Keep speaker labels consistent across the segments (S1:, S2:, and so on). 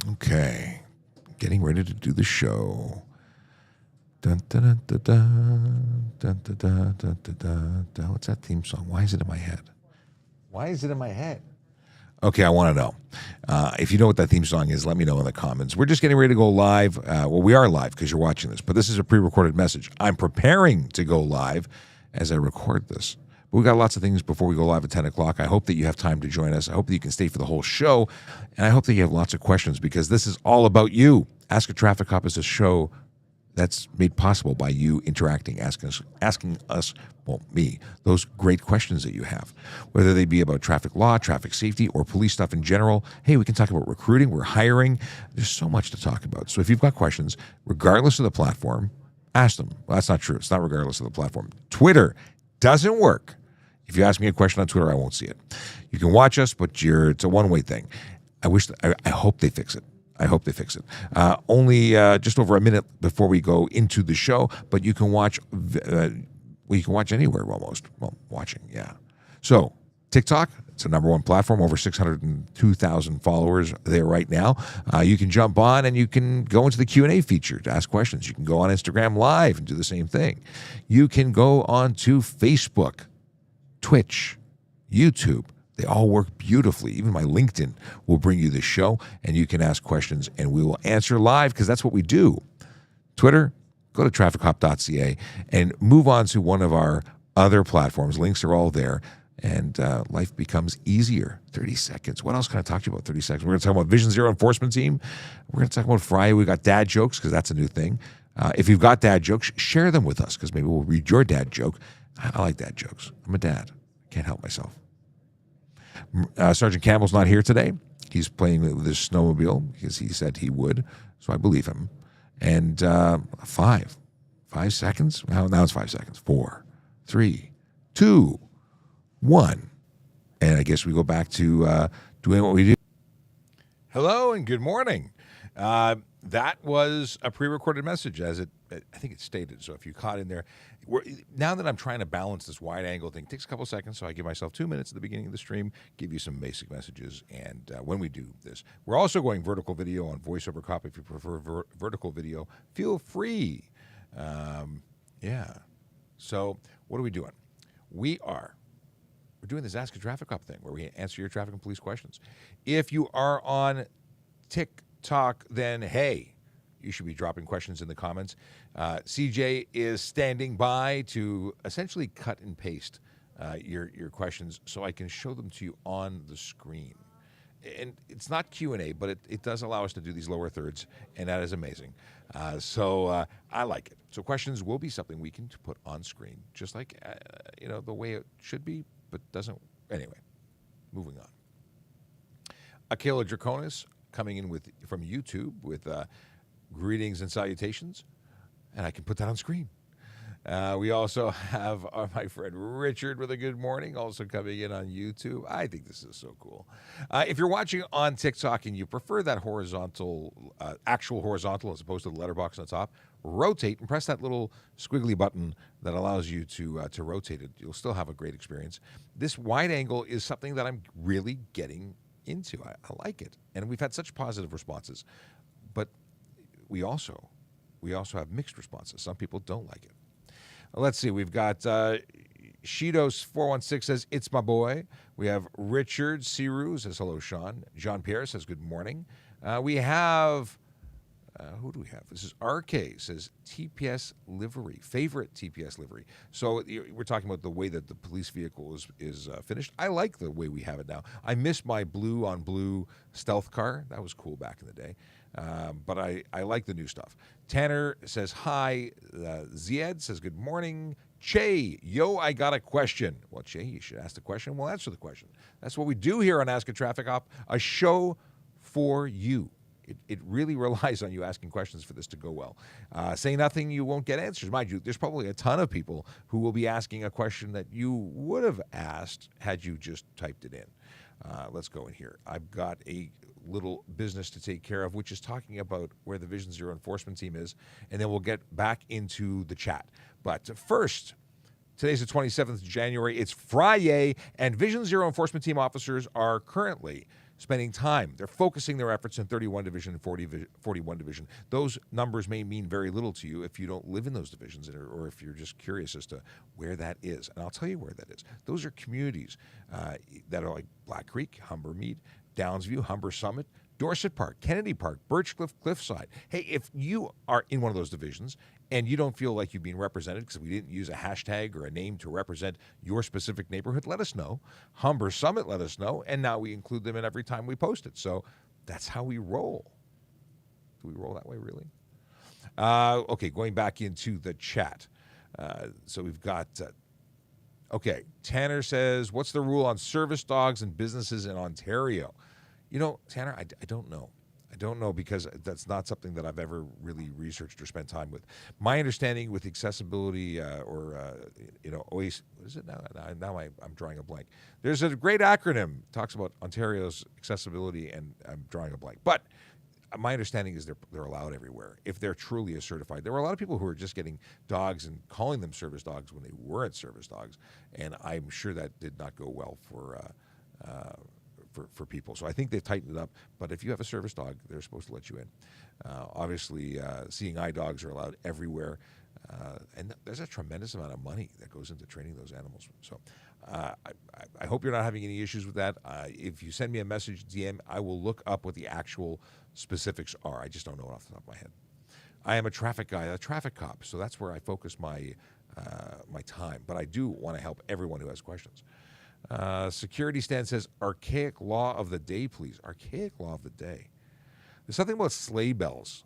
S1: Okay, getting ready to do the show. Dun, dun, dun, dun, dun, dun, dun, dun, dun, dun, dun. What's that theme song? Why is it in my head? Why is it in my head? Okay, I want to know. If you know what that theme song is, let me know in the comments. We're just getting ready to go live. Well, we are live because you're watching this, but this is a pre-recorded message. I'm preparing to go live as I record this. But we've got lots of things before we go live at 10 o'clock. I hope that you have time to join us. I hope that you can stay for the whole show. And I hope that you have lots of questions because this is all about you. Ask a Traffic Cop is a show that's made possible by you interacting, asking us, well, me, those great questions that you have, whether they be about traffic law, traffic safety, or police stuff in general. Hey, we can talk about recruiting. We're hiring. There's so much to talk about. So if you've got questions, regardless of the platform, ask them. Well, that's not true. It's not regardless of the platform. Twitter doesn't work. If you ask me a question on Twitter, I won't see it. You can watch us, but it's a one-way thing. I hope they fix it. I hope they fix it. Only just over a minute before we go into the show, but you can watch. You can watch anywhere almost. Well, watching, yeah. So TikTok, it's the #1 platform. Over 602,000 followers there right now. You can jump on and you can go into the Q&A feature to ask questions. You can go on Instagram Live and do the same thing. You can go on to Facebook, Twitch, YouTube. They all work beautifully. Even my LinkedIn will bring you the show, and you can ask questions, and we will answer live because that's what we do. Twitter, go to traffichop.ca and move on to one of our other platforms. Links are all there, and life becomes easier. 30 seconds. What else can I talk to you about 30 seconds? We're going to talk about Vision Zero Enforcement Team. We're going to talk about FriYAY. We got dad jokes because that's a new thing. If you've got dad jokes, share them with us because maybe we'll read your dad joke. I like dad jokes. I'm a dad. Can't help myself. Sergeant Campbell's not here today. He's playing with his snowmobile because he said he would, so I believe him. And 5 seconds? Now it's 5 seconds. 4, 3, 2, 1. And I guess we go back to doing what we do. Hello and good morning. That was a pre-recorded message, as I think it stated. So if you caught in there, now that I'm trying to balance this wide-angle thing, it takes a couple seconds, so I give myself 2 minutes at the beginning of the stream, give you some basic messages, and when we do this, we're also going vertical video on VoiceOver Cop. If you prefer vertical video, feel free. Yeah. So what are we doing? We're doing this Ask a Traffic Cop thing where we answer your traffic and police questions. If you are on TikTok, then hey, you should be dropping questions in the comments. CJ is standing by to essentially cut and paste your questions so I can show them to you on the screen. And it's not Q&A, but it does allow us to do these lower thirds, and that is amazing. So I like it. So questions will be something we can put on screen, just like the way it should be, but doesn't. Anyway, moving on. Akela Draconis coming in from YouTube with greetings and salutations, and I can put that on screen. We also have my friend Richard with a good morning, also coming in on YouTube. I think this is so cool. If you're watching on TikTok and you prefer that horizontal, actual horizontal as opposed to the letterbox on the top, rotate and press that little squiggly button that allows you to rotate it. You'll still have a great experience. This wide angle is something that I'm really getting into. I like it, and we've had such positive responses, but we also have mixed responses. Some people don't like it. Let's see. We've got Shidos416 says, it's my boy. We have Richard Siru says, hello, Sean. John Pierre says, good morning. We have, who do we have? This is RK says, TPS livery, favorite TPS livery. So we're talking about the way that the police vehicle is finished. I like the way we have it now. I miss my blue on blue stealth car. That was cool back in the day. But I like the new stuff. Tanner says, hi. Ziad says, good morning. Che, yo, I got a question. Well, Che, you should ask the question. We'll answer the question. That's what we do here on Ask a Traffic Cop, a show for you. It really relies on you asking questions for this to go well. Say nothing, you won't get answers. Mind you, there's probably a ton of people who will be asking a question that you would have asked had you just typed it in. Let's go in here. I've got a little business to take care of, which is talking about where the Vision Zero Enforcement Team is, and then we'll get back into the chat. But first, today's the 27th of January. It's FriYAY, and Vision Zero Enforcement Team officers are currently spending time. They're focusing their efforts in 31 Division and 41 Division. Those numbers may mean very little to you if you don't live in those divisions or if you're just curious as to where that is. And I'll tell you where that is. Those are communities that are like Black Creek, Humbermead, Downsview, Humber Summit, Dorset Park, Kennedy Park, Birchcliff, Cliffside. Hey, if you are in one of those divisions and you don't feel like you've been represented because we didn't use a hashtag or a name to represent your specific neighborhood, let us know. Humber Summit, let us know. And now we include them in every time we post it. So that's how we roll. Do we roll that way, really? Okay, going back into the chat. So we've got... okay, Tanner says, what's the rule on service dogs and businesses in Ontario? You know, Tanner, I don't know. I don't know because that's not something that I've ever really researched or spent time with. My understanding with accessibility always, what is it now? Now I'm drawing a blank. There's a great acronym, talks about Ontario's accessibility, and I'm drawing a blank. But my understanding is they're allowed everywhere if they're truly a certified. There were a lot of people who were just getting dogs and calling them service dogs when they weren't service dogs, and I'm sure that did not go well for people. So I think they've tightened it up. But if you have a service dog, they're supposed to let you in. Obviously, seeing eye dogs are allowed everywhere, and there's a tremendous amount of money that goes into training those animals. So I hope you're not having any issues with that. If you send me a message, DM, I will look up what the actual specifics are. I just don't know it off the top of my head. I am a traffic guy, a traffic cop, so that's where I focus my time. But I do want to help everyone who has questions. Security Stand says, archaic law of the day, please. Archaic law of the day. There's something about sleigh bells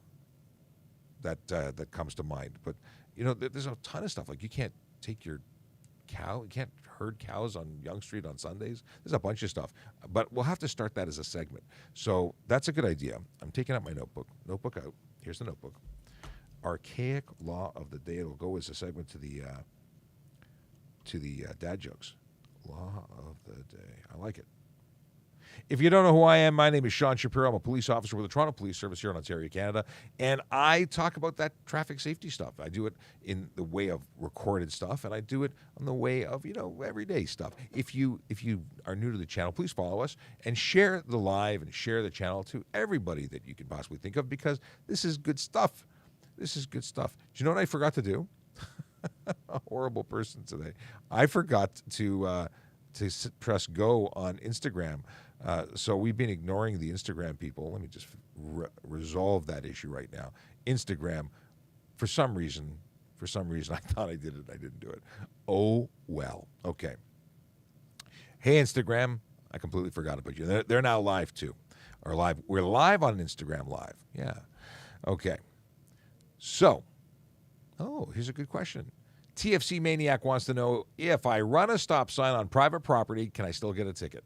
S1: that comes to mind. But, you know, there's a ton of stuff. Like you can't take your cow, you can't herd cows on Yonge Street on Sundays. There's a bunch of stuff. But we'll have to start that as a segment. So that's a good idea. I'm taking out my notebook. Notebook out. Here's the notebook. Archaic law of the day. It'll go as a segment to the dad jokes. Law of the day. I like it. If you don't know who I am, my name is Sean Shapiro. I'm a police officer with the Toronto Police Service here in Ontario, Canada, and I talk about that traffic safety stuff. I do it in the way of recorded stuff, and I do it on the way of, everyday stuff. If you are new to the channel, please follow us and share the live and share the channel to everybody that you can possibly think of, because this is good stuff. This is good stuff. Do you know what I forgot to do? A horrible person today. I forgot to press go on Instagram. So we've been ignoring the Instagram people. Let me just resolve that issue right now. Instagram, for some reason, I thought I did it. I didn't do it. Oh, well. Okay. Hey, Instagram. I completely forgot about you. They're now live, too. Or live. We're live on Instagram Live. Yeah. Okay. So, here's a good question. TFC Maniac wants to know, if I run a stop sign on private property, can I still get a ticket?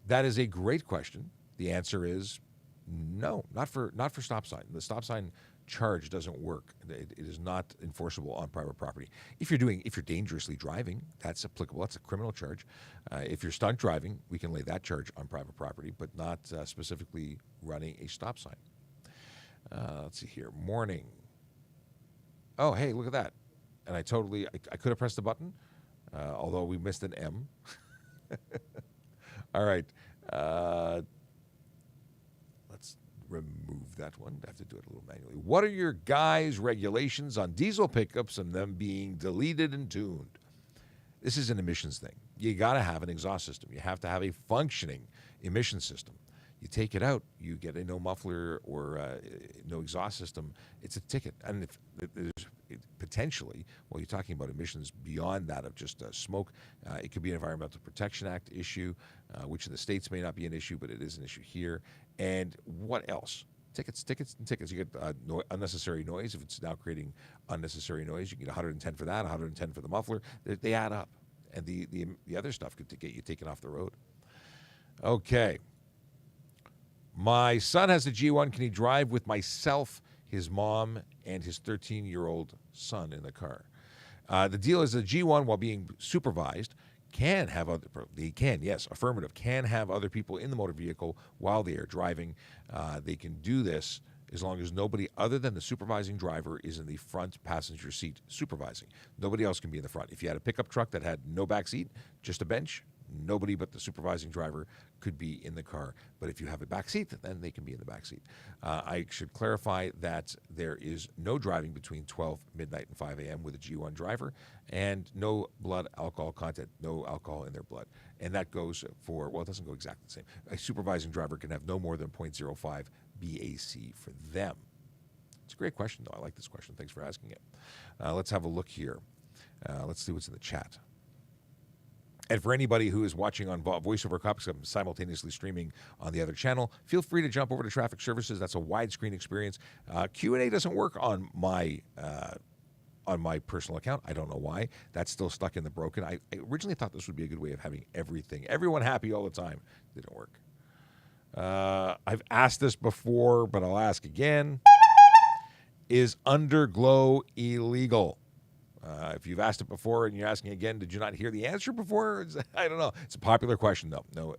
S1: That is a great question. The answer is no, not for stop sign. The stop sign charge doesn't work. It is not enforceable on private property. If you're dangerously driving, that's applicable. That's a criminal charge. If you're stunt driving, we can lay that charge on private property, but not specifically running a stop sign. Let's see here. Morning. Oh, hey, look at that. And I could have pressed the button, although we missed an M. All right. Let's remove that one. I have to do it a little manually. What are your guys' regulations on diesel pickups and them being deleted and tuned? This is an emissions thing. You got to have an exhaust system. You have to have a functioning emission system. You take it out, you get a no muffler or no exhaust system, it's a ticket. And if there's potentially, well, you're talking about emissions beyond that of just smoke. It could be an Environmental Protection Act issue, which in the States may not be an issue, but it is an issue here. And what else? Tickets. You get unnecessary noise. If it's now creating unnecessary noise, you get 110 for that, 110 for the muffler. They add up. And the other stuff could get you taken off the road. Okay. My son has a G1. Can he drive with myself, his mom, and his 13-year-old son in the car? The deal is the G1, while being supervised, can have other people in the motor vehicle while they are driving. They can do this as long as nobody other than the supervising driver is in the front passenger seat supervising. Nobody else can be in the front. If you had a pickup truck that had no back seat, just a bench, nobody but the supervising driver could be in the car. But if you have a back seat, then they can be in the back seat. I should clarify that there is no driving between 12 midnight and 5 a.m. with a G1 driver, and no blood alcohol content, no alcohol in their blood. And that goes for, well, it doesn't go exactly the same. A supervising driver can have no more than 0.05 BAC for them. It's a great question, though. I like this question. Thanks for asking it. Let's have a look here. Let's see what's in the chat. And for anybody who is watching on Voice over Cops, I'm simultaneously streaming on the other channel, feel free to jump over to Traffic Services. That's a widescreen experience. Q&A doesn't work on my personal account. I don't know why. That's still stuck in the broken. I originally thought this would be a good way of having everyone happy all the time. Didn't work. I've asked this before, but I'll ask again. Is underglow illegal? If you've asked it before and you're asking again, did you not hear the answer before? I don't know. It's a popular question, though. No,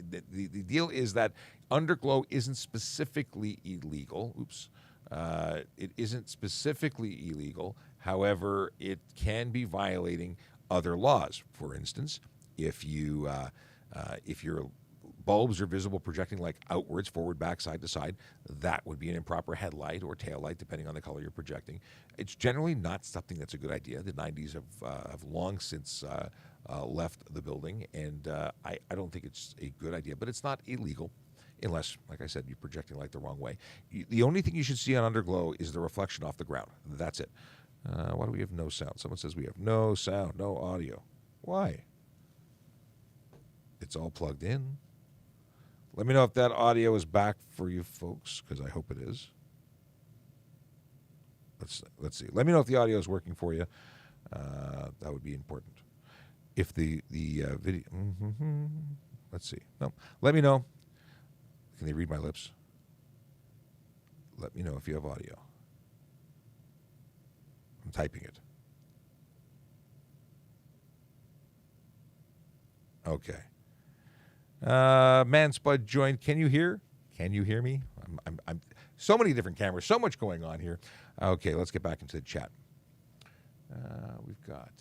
S1: the deal is that underglow isn't specifically illegal. Oops. It isn't specifically illegal. However, it can be violating other laws. For instance, if your bulbs are visible projecting like outwards, forward, back, side to side, that would be an improper headlight or tail light, depending on the color you're projecting. It's generally not something that's a good idea. The 90s have long since left the building, and I don't think it's a good idea, but it's not illegal unless, like I said, you're projecting light the wrong way. The only thing you should see on underglow is the reflection off the ground. That's it. Why do we have no sound? Someone says we have no sound, no audio. Why? It's all plugged in. Let me know if that audio is back for you folks, because I hope it is. Let's see. Let me know if the audio is working for you. That would be important. If the video... Let's see. No. Let me know. Can they read my lips? Let me know if you have audio. I'm typing it. Okay. Man Spud joined. Can you hear? Can you hear me? I'm so many different cameras, so much going on here. Okay, let's get back into the chat. We've got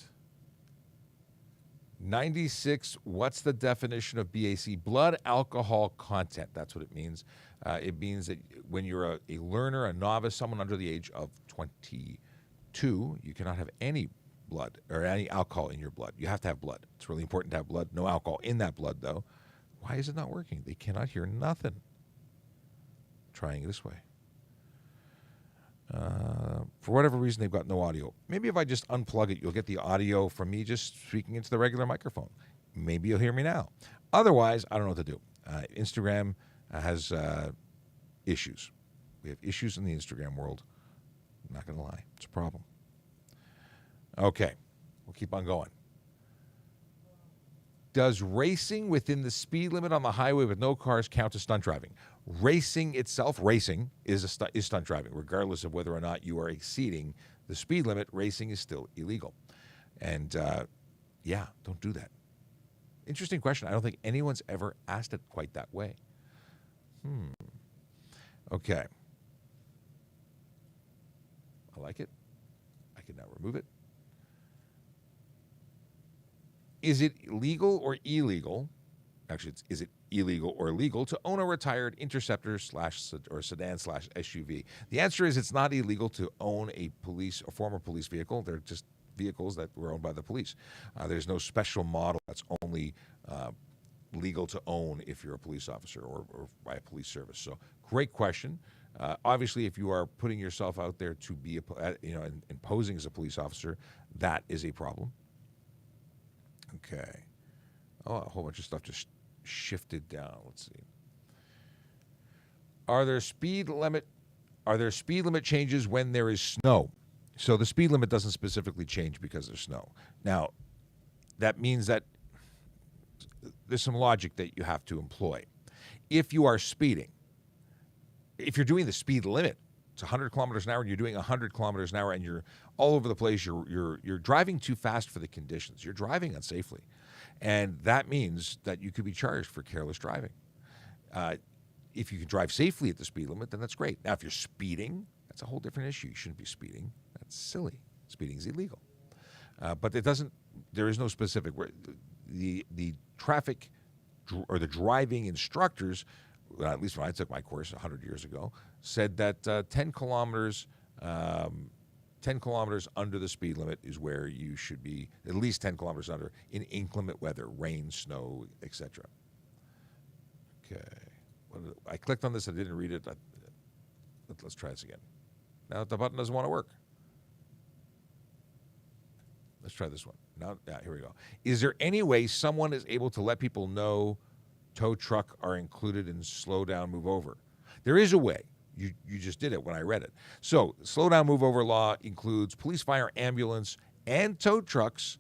S1: 96. What's the definition of BAC? Blood alcohol content. That's what it means. It means that when you're a learner, a novice, someone under the age of 22, you cannot have any blood or any alcohol in your blood. You have to have blood. It's really important to have blood. No alcohol in that blood, though. Why is it not working? They cannot hear nothing. Trying it this way. For whatever reason, they've got no audio. Maybe if I just unplug it, you'll get the audio from me just speaking into the regular microphone. Maybe you'll hear me now. Otherwise, I don't know what to do. Instagram has issues. We have issues in the Instagram world. I'm not going to lie. It's a problem. Okay. We'll keep on going. Does racing within the speed limit on the highway with no cars count as stunt driving? Racing itself, is stunt driving. Regardless of whether or not you are exceeding the speed limit, racing is still illegal. And, yeah, don't do that. Interesting question. I don't think anyone's ever asked it quite that way. Okay. I like it. I can now remove it. Is it legal or illegal? Actually, is it illegal or legal to own a retired Interceptor or sedan SUV? The answer is it's not illegal to own a former police vehicle. They're just vehicles that were owned by the police. There's no special model that's only legal to own if you're a police officer or by a police service. So, great question. Obviously, if you are putting yourself out there to be, and posing as a police officer, that is a problem. Okay. Oh, a whole bunch of stuff just shifted down. Let's see. Are there speed limit changes when there is snow? So the speed limit doesn't specifically change because there's snow. Now, that means that there's some logic that you have to employ. If you are speeding, if you're doing the speed limit, it's 100 kilometers an hour, and you're doing 100 kilometers an hour, and you're all over the place. You're driving too fast for the conditions. You're driving unsafely, and that means that you could be charged for careless driving. If you can drive safely at the speed limit, then that's great. Now, if you're speeding, that's a whole different issue. You shouldn't be speeding. That's silly. Speeding is illegal. But it doesn't. There is no specific. The the driving instructors, at least when I took my course 100 years ago, said that 10 kilometers 10 kilometers under the speed limit is where you should be, at least 10 kilometers under, in inclement weather, rain, snow, etc. Okay. I clicked on this, I didn't read it. Let's try this again. Now the button doesn't want to work. Let's try this one. Now, here we go. Is there any way someone is able to let people know tow truck are included in slow down, move over? There is a way. You just did it when I read it. So, slow down, move over law includes police, fire, ambulance, and tow trucks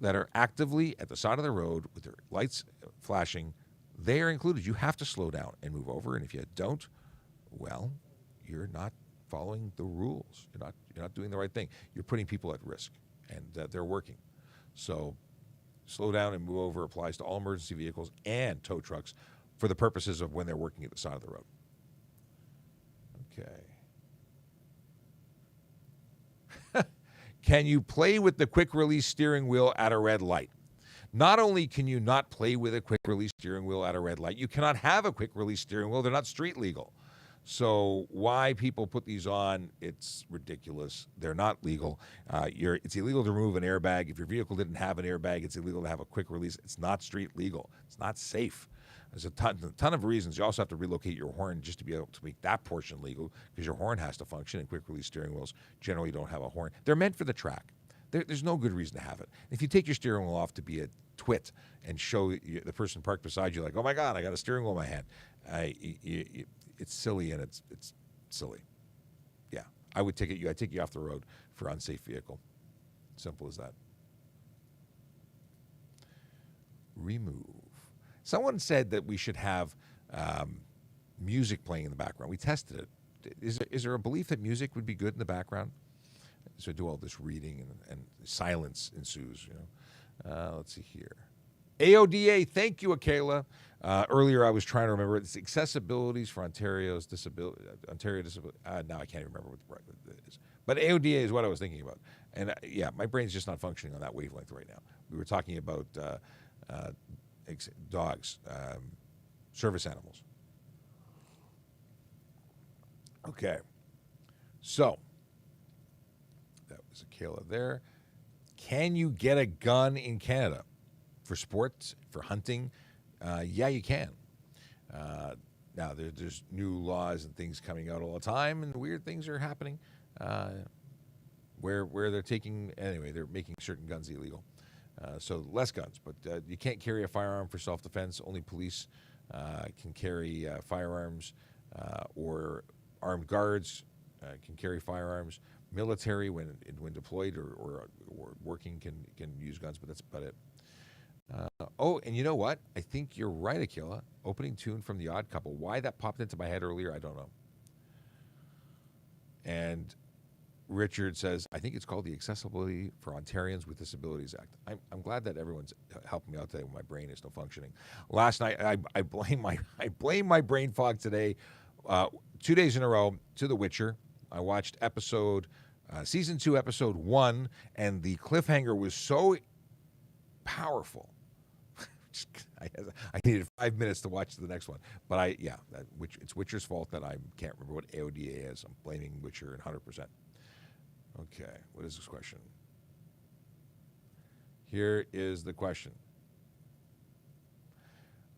S1: that are actively at the side of the road with their lights flashing. They are included. You have to slow down and move over, and if you don't, well, you're not following the rules. You're not doing the right thing. You're putting people at risk, and they're working. So, slow down and move over applies to all emergency vehicles and tow trucks for the purposes of when they're working at the side of the road. Okay. Can you play with the quick release steering wheel at a red light? Not only can you not play with a quick release steering wheel at a red light, you cannot have a quick release steering wheel. They're not street legal. So why people put these on, it's ridiculous. They're not legal. It's illegal to remove an airbag. If your vehicle didn't have an airbag, it's illegal to have a quick release. It's not street legal. It's not safe. There's a ton of reasons. You also have to relocate your horn just to be able to make that portion legal, because your horn has to function, and quick release steering wheels generally don't have a horn. They're meant for the track. There's no good reason to have it. If you take your steering wheel off to be a twit and show the person parked beside you like, oh my God, I got a steering wheel in my hand, it's silly, and it's silly. Yeah, I'd take you off the road for unsafe vehicle. Simple as that. Remove. Someone said that we should have music playing in the background. We tested it. Is there a belief that music would be good in the background? So I do all this reading and silence ensues. Let's see here. AODA, thank you, Akela. Earlier I was trying to remember it's accessibilities for Ontario disability. Now I can't remember what it is. But AODA is what I was thinking about. And yeah, my brain's just not functioning on that wavelength right now. We were talking about dogs, service animals. Okay, so that was Akela there. Can you get a gun in Canada for sports, for hunting? Yeah, you can. Now there's new laws and things coming out all the time, and weird things are happening where they're making certain guns illegal. So less guns, but you can't carry a firearm for self-defense. Only police can carry firearms, or armed guards can carry firearms. Military, when deployed or working, can use guns, but that's about it. And you know what? I think you're right, Akila. Opening tune from The Odd Couple. Why that popped into my head earlier, I don't know. And Richard says, I think it's called the Accessibility for Ontarians with Disabilities Act. I'm glad that everyone's helping me out today when my brain is still functioning. Last night, I blame my brain fog today, 2 days in a row, to The Witcher. I watched season 2, episode 1, and the cliffhanger was so powerful. I needed 5 minutes to watch the next one. But it's Witcher's fault that I can't remember what AODA is. I'm blaming Witcher 100%. Okay, what is this question? Here is the question.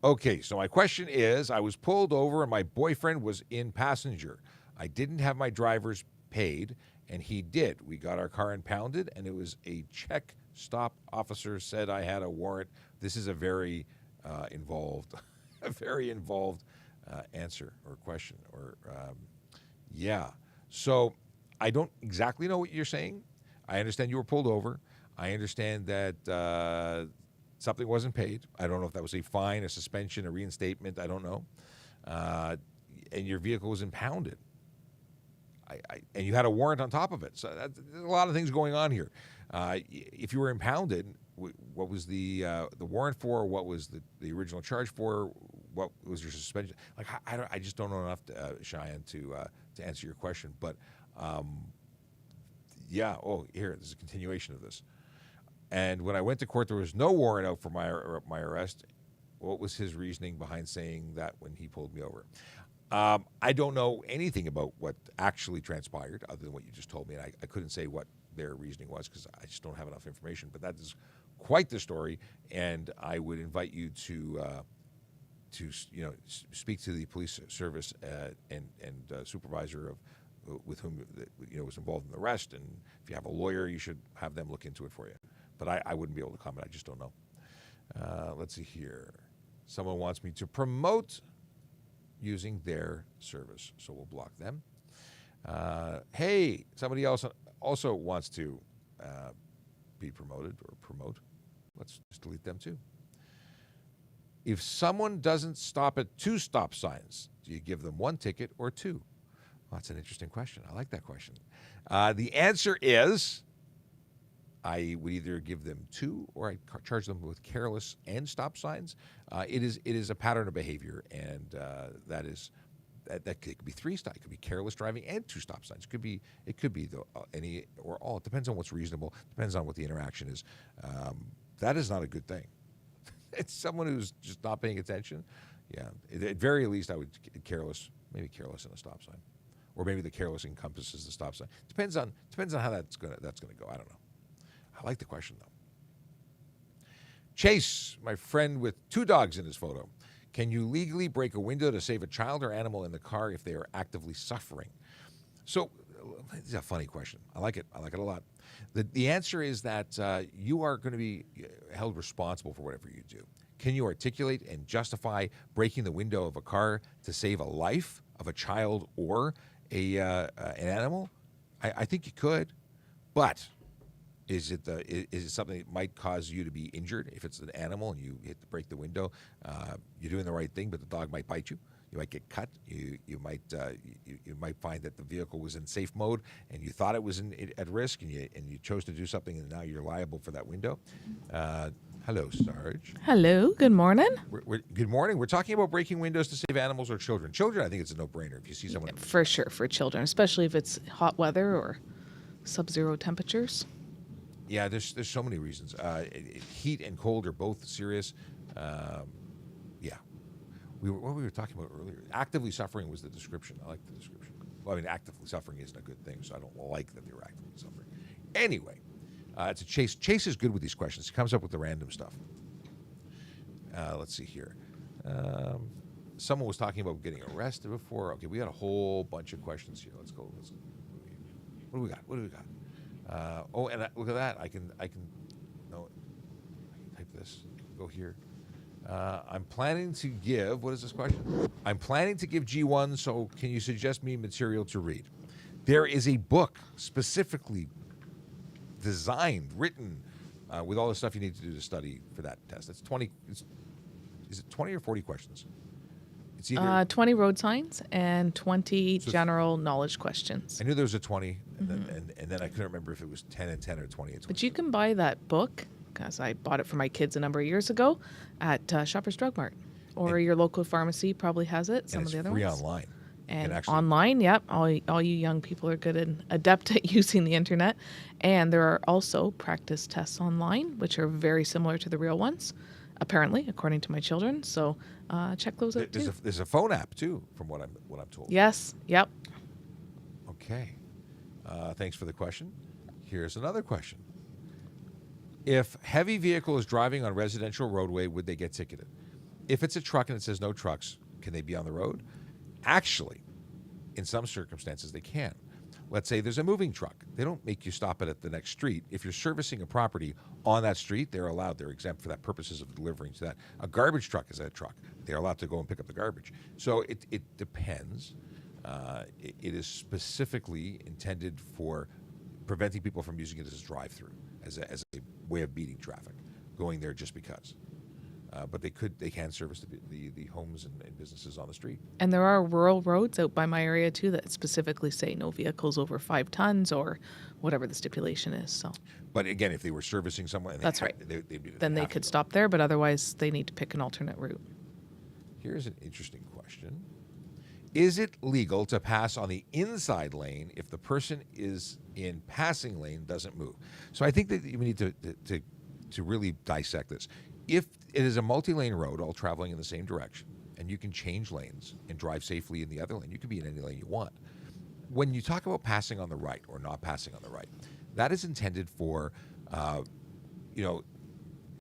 S1: Okay, so my question is, I was pulled over and my boyfriend was in passenger. I didn't have my driver's paid, and he did. We got our car impounded, and it was a check stop. Officer said I had a warrant. This is a very involved, answer or question. Yeah. So I don't exactly know what you're saying. I understand you were pulled over. I understand that something wasn't paid. I don't know if that was a fine, a suspension, a reinstatement. I don't know. And your vehicle was impounded. And you had a warrant on top of it. So there's a lot of things going on here. If you were impounded, what was the warrant for? What was the original charge for? What was your suspension? Like, I just don't know enough, Cheyenne, to answer your question. But yeah. Oh, here, there's a continuation of this. And when I went to court, there was no warrant out for my arrest. What was his reasoning behind saying that when he pulled me over? I don't know anything about what actually transpired other than what you just told me. And I couldn't say what their reasoning was because I just don't have enough information. But that is quite the story, and I would invite you to speak to the police service and supervisor with whom was involved in the arrest. And if you have a lawyer, you should have them look into it for you. But I wouldn't be able to comment. I just don't know. Let's see here. Someone wants me to promote using their service, so we'll block them. Hey, somebody else also wants to be promoted or promote. Let's just delete them too. If someone doesn't stop at 2 stop signs, do you give them 1 ticket or 2? Well, that's an interesting question. I like that question. The answer is I would either give them 2 or I charge them with careless and stop signs. It is a pattern of behavior, and that could be 3 stops. It could be careless driving and 2 stop signs. It could be any or all. It depends on what's reasonable. Depends on what the interaction is. That is not a good thing. It's someone who's just not paying attention. Yeah, at very least, I would maybe careless in a stop sign, or maybe the careless encompasses the stop sign. Depends on how that's gonna go. I don't know. I like the question though. Chase, my friend with 2 dogs in his photo. Can you legally break a window to save a child or animal in the car if they are actively suffering? So, this is a funny question. I like it. I like it a lot. The answer is that you are going to be held responsible for whatever you do. Can you articulate and justify breaking the window of a car to save a life of a child or an animal? I think you could, but is it something that might cause you to be injured if it's an animal and you hit to break the window? You're doing the right thing, but the dog might bite you. You might get cut. You might find that the vehicle was in safe mode and you thought it was at risk, and you chose to do something, and now you're liable for that window. Hello, Sarge.
S2: Hello. Good morning.
S1: Good morning. We're talking about breaking windows to save animals or children. Children, I think it's a no-brainer if you see someone.
S2: For sure, for children, especially if it's hot weather or sub-zero temperatures.
S1: Yeah, there's so many reasons. Heat and cold are both serious. Yeah. What we were talking about earlier. Actively suffering was the description. I like the description. Well, I mean, actively suffering isn't a good thing, so I don't like that they were actively suffering. Anyway, it's a Chase. Chase is good with these questions. He comes up with the random stuff. Let's see here. Someone was talking about getting arrested before. Okay, we got a whole bunch of questions here. Let's go. What do we got? And look at that. I can type this. Go here. I'm planning to give, what is this question? I'm planning to give G1, so can you suggest me material to read? There is a book specifically designed, written, with all the stuff you need to do to study for that test. It's 20, is it 20 or 40 questions? It's either
S2: 20 road signs and 20 general knowledge questions.
S1: I knew there was a 20, and then I couldn't remember if it was 10 and 10 or 20 and 20.
S2: But you can buy that book, because I bought it for my kids a number of years ago, at Shoppers Drug Mart. Or your local pharmacy probably has it, some of the other ones.
S1: And it's free online.
S2: And online, yep. All you young people are good and adept at using the internet. And there are also practice tests online, which are very similar to the real ones, apparently, according to my children. So check those out too.
S1: There's a phone app too, from what I'm told.
S2: Yes. Yep.
S1: Okay. Thanks for the question. Here's another question. If heavy vehicle is driving on residential roadway, would they get ticketed? If it's a truck and it says no trucks, can they be on the road? Actually, in some circumstances, they can. Let's say there's a moving truck. They don't make you stop it at the next street. If you're servicing a property on that street, they're allowed. They're exempt for that purposes of delivering to that. A garbage truck is a truck. They're allowed to go and pick up the garbage. So it depends. It is specifically intended for preventing people from using it as a drive-through, as a way of beating traffic, going there just because. But they can service the homes and businesses on the street.
S2: And there are rural roads out by my area too that specifically say no vehicles over 5 tons or whatever the stipulation is. So.
S1: But again, if they were servicing someone,
S2: that's right. Then they could stop there, but otherwise they need to pick an alternate route.
S1: Here's an interesting question. Is it legal to pass on the inside lane if the person is in passing lane doesn't move? So I think that we need to really dissect this. If it is a multi-lane road, all traveling in the same direction, and you can change lanes and drive safely in the other lane, you can be in any lane you want. When you talk about passing on the right or not passing on the right, that is intended for, you know,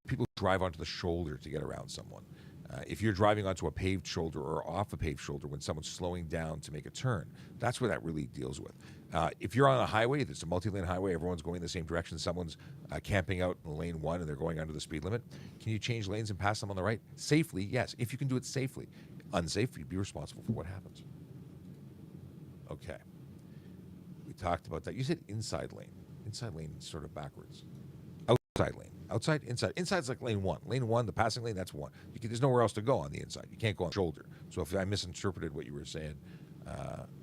S1: people who drive onto the shoulder to get around someone. If you're driving onto a paved shoulder or off a paved shoulder when someone's slowing down to make a turn, that's what that really deals with. If you're on a highway, it's a multi-lane highway, everyone's going the same direction, someone's camping out in lane 1 and they're going under the speed limit, can you change lanes and pass them on the right? Safely, yes, if you can do it safely. Unsafe, you'd be responsible for what happens. Okay. We talked about that. You said inside lane. Inside lane is sort of backwards. Outside lane. Outside, inside. Inside's like lane 1. Lane 1, the passing lane, that's 1. There's nowhere else to go on the inside. You can't go on the shoulder. So if I misinterpreted what you were saying,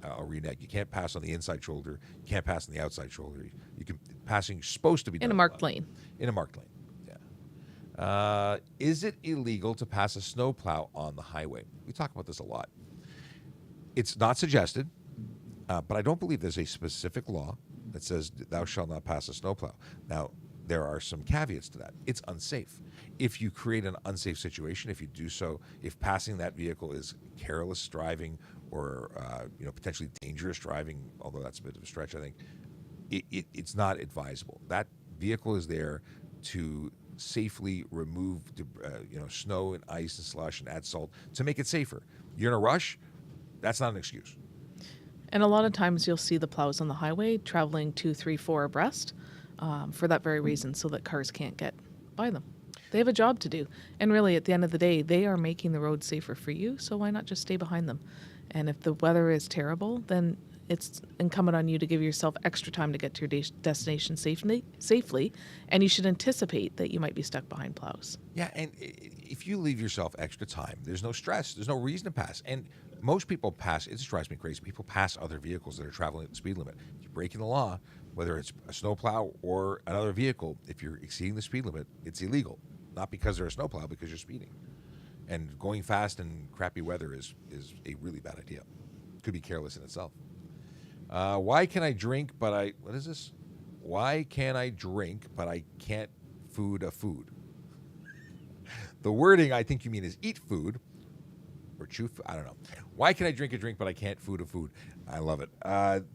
S1: I'll renege. You can't pass on the inside shoulder. You can't pass on the outside shoulder. You can passing. You're supposed to be done
S2: In a marked lane.
S1: In a marked lane. Yeah. Is it illegal to pass a snowplow on the highway? We talk about this a lot. It's not suggested, but I don't believe there's a specific law that says thou shalt not pass a snowplow. Now, there are some caveats to that. It's unsafe. If you create an unsafe situation, if you do so, if passing that vehicle is careless driving or potentially dangerous driving, although that's a bit of a stretch, I think, it's not advisable. That vehicle is there to safely remove snow and ice and slush and add salt to make it safer. You're in a rush, that's not an excuse.
S2: And a lot of times you'll see the plows on the highway traveling 2, 3, 4 abreast for that very reason, so that cars can't get by them. They have a job to do. And really, at the end of the day, they are making the road safer for you, so why not just stay behind them? And if the weather is terrible, then it's incumbent on you to give yourself extra time to get to your destination safely, and you should anticipate that you might be stuck behind plows.
S1: Yeah, and if you leave yourself extra time, there's no stress, there's no reason to pass. And most people pass, it just drives me crazy, people pass other vehicles that are traveling at the speed limit. You're breaking the law, whether it's a snowplow or another vehicle. If you're exceeding the speed limit, it's illegal. Not because they're a snowplow, because you're speeding. And going fast in crappy weather is a really bad idea. Could be careless in itself. Why can I drink, but what is this? Why can I drink, but I can't food a food? The wording I think you mean is eat food or chew food. I don't know. Why can I drink a drink, but I can't food a food? I love it.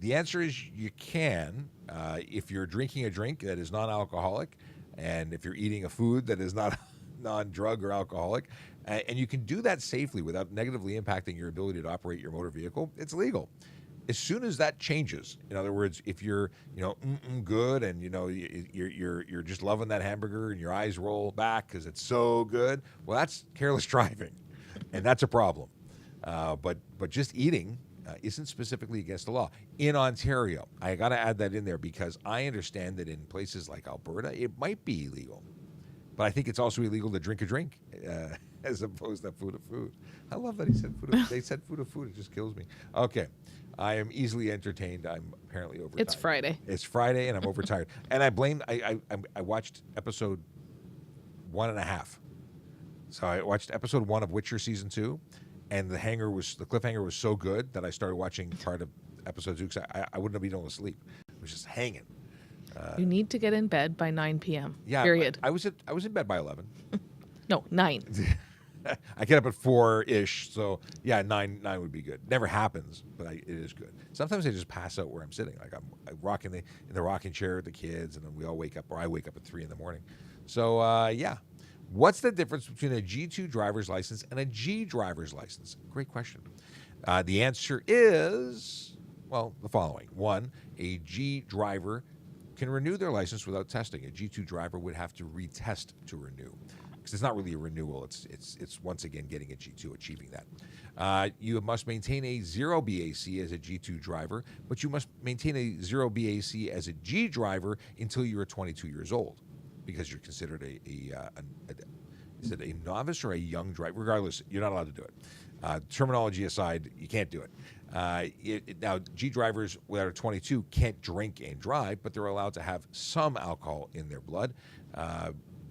S1: The answer is you can. If you're drinking a drink that is non-alcoholic, and if you're eating a food that is not non-drug or alcoholic, and you can do that safely without negatively impacting your ability to operate your motor vehicle, it's legal. As soon as that changes, in other words, if you're good and you're just loving that hamburger and your eyes roll back because it's so good, well, that's careless driving, and that's a problem. But just eating isn't specifically against the law. In Ontario, I got to add that in there because I understand that in places like Alberta, it might be illegal. But I think it's also illegal to drink a drink as opposed to food of food. I love that he said food of, they said food of food. It just kills me. Okay. I am easily entertained. I'm apparently overtired.
S2: It's Friday.
S1: It's Friday and I'm overtired. And I watched episode 1.5. So I watched episode 1 of Witcher season 2. And the cliffhanger was so good that I started watching part of episode 2 because I wouldn't have been able to sleep. It was just hanging.
S2: You need to get in bed by 9 p.m.
S1: Yeah,
S2: period.
S1: I was in bed by 11.
S2: No, 9.
S1: I get up at 4-ish, so yeah, 9 would be good. Never happens, but it is good. Sometimes I just pass out where I'm sitting. Like I'm rocking in the rocking chair with the kids, and then we all wake up, or I wake up at 3 in the morning. So yeah. What's the difference between a G2 driver's license and a G driver's license? Great question. The answer is, well, the following. 1, a G driver can renew their license without testing. A G2 driver would have to retest to renew. Because it's not really a renewal. It's once again getting a G2, achieving that. You must maintain a 0 BAC as a G2 driver, but you must maintain a 0 BAC as a G driver until you are 22 years old, because you're considered is it a novice or a young driver? Regardless, you're not allowed to do it. Terminology aside, you can't do it. Now, G drivers that are 22 can't drink and drive, but they're allowed to have some alcohol in their blood.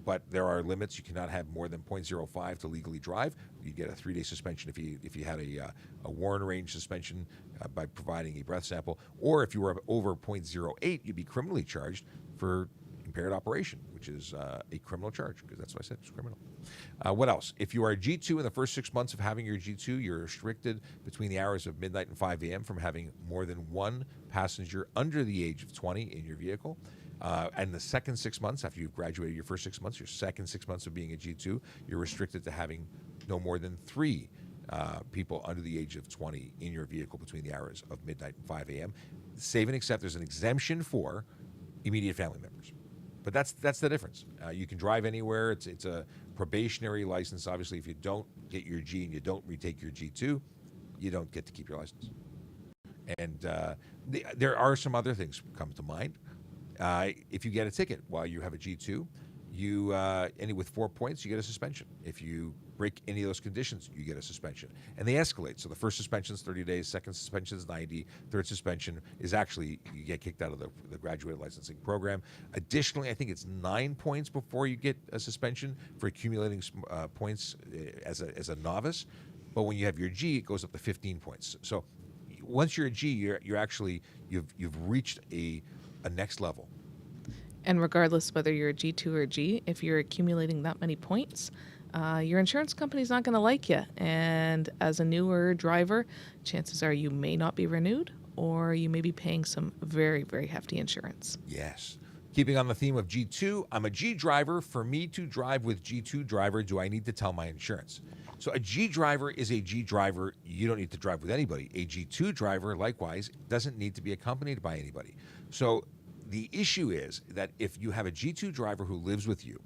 S1: But there are limits. You cannot have more than 0.05 to legally drive. You get a 3-day suspension if you had a Warren range suspension by providing a breath sample, or if you were over 0.08, you'd be criminally charged for impaired operation, which is a criminal charge, because that's what I said, it's criminal. What else? If you are a G2 in the first 6 months of having your G2, you're restricted between the hours of midnight and 5 a.m. from having more than one passenger under the age of 20 in your vehicle. And the second 6 months, after you've graduated your first 6 months, your second 6 months of being a G2, you're restricted to having no more than three people under the age of 20 in your vehicle between the hours of midnight and 5 a.m. Save and except there's an exemption for immediate family members. But that's the difference. You can drive anywhere. It's a probationary license. Obviously, if you don't get your G and you don't retake your G2, you don't get to keep your license. And there are some other things come to mind. If you get a ticket while you have a G2, any with 4 points, you get a suspension. If you break any of those conditions, you get a suspension. And they escalate. So the first suspension is 30 days, second suspension is 90, third suspension is actually, you get kicked out of the graduate licensing program. Additionally, I think it's 9 points before you get a suspension for accumulating points as a novice. But when you have your G, it goes up to 15 points. So once you're a G, you've reached a next level.
S2: And regardless whether you're a G2 or a G, if you're accumulating that many points, your insurance company's not going to like you. And as a newer driver, chances are you may not be renewed, or you may be paying some very, very hefty insurance.
S1: Yes. Keeping on the theme of G2, I'm a G driver. For me to drive with G2 driver, do I need to tell my insurance? So a G driver is a G driver. You don't need to drive with anybody. A G2 driver, likewise, doesn't need to be accompanied by anybody. So the issue is that if you have a G2 driver who lives with you,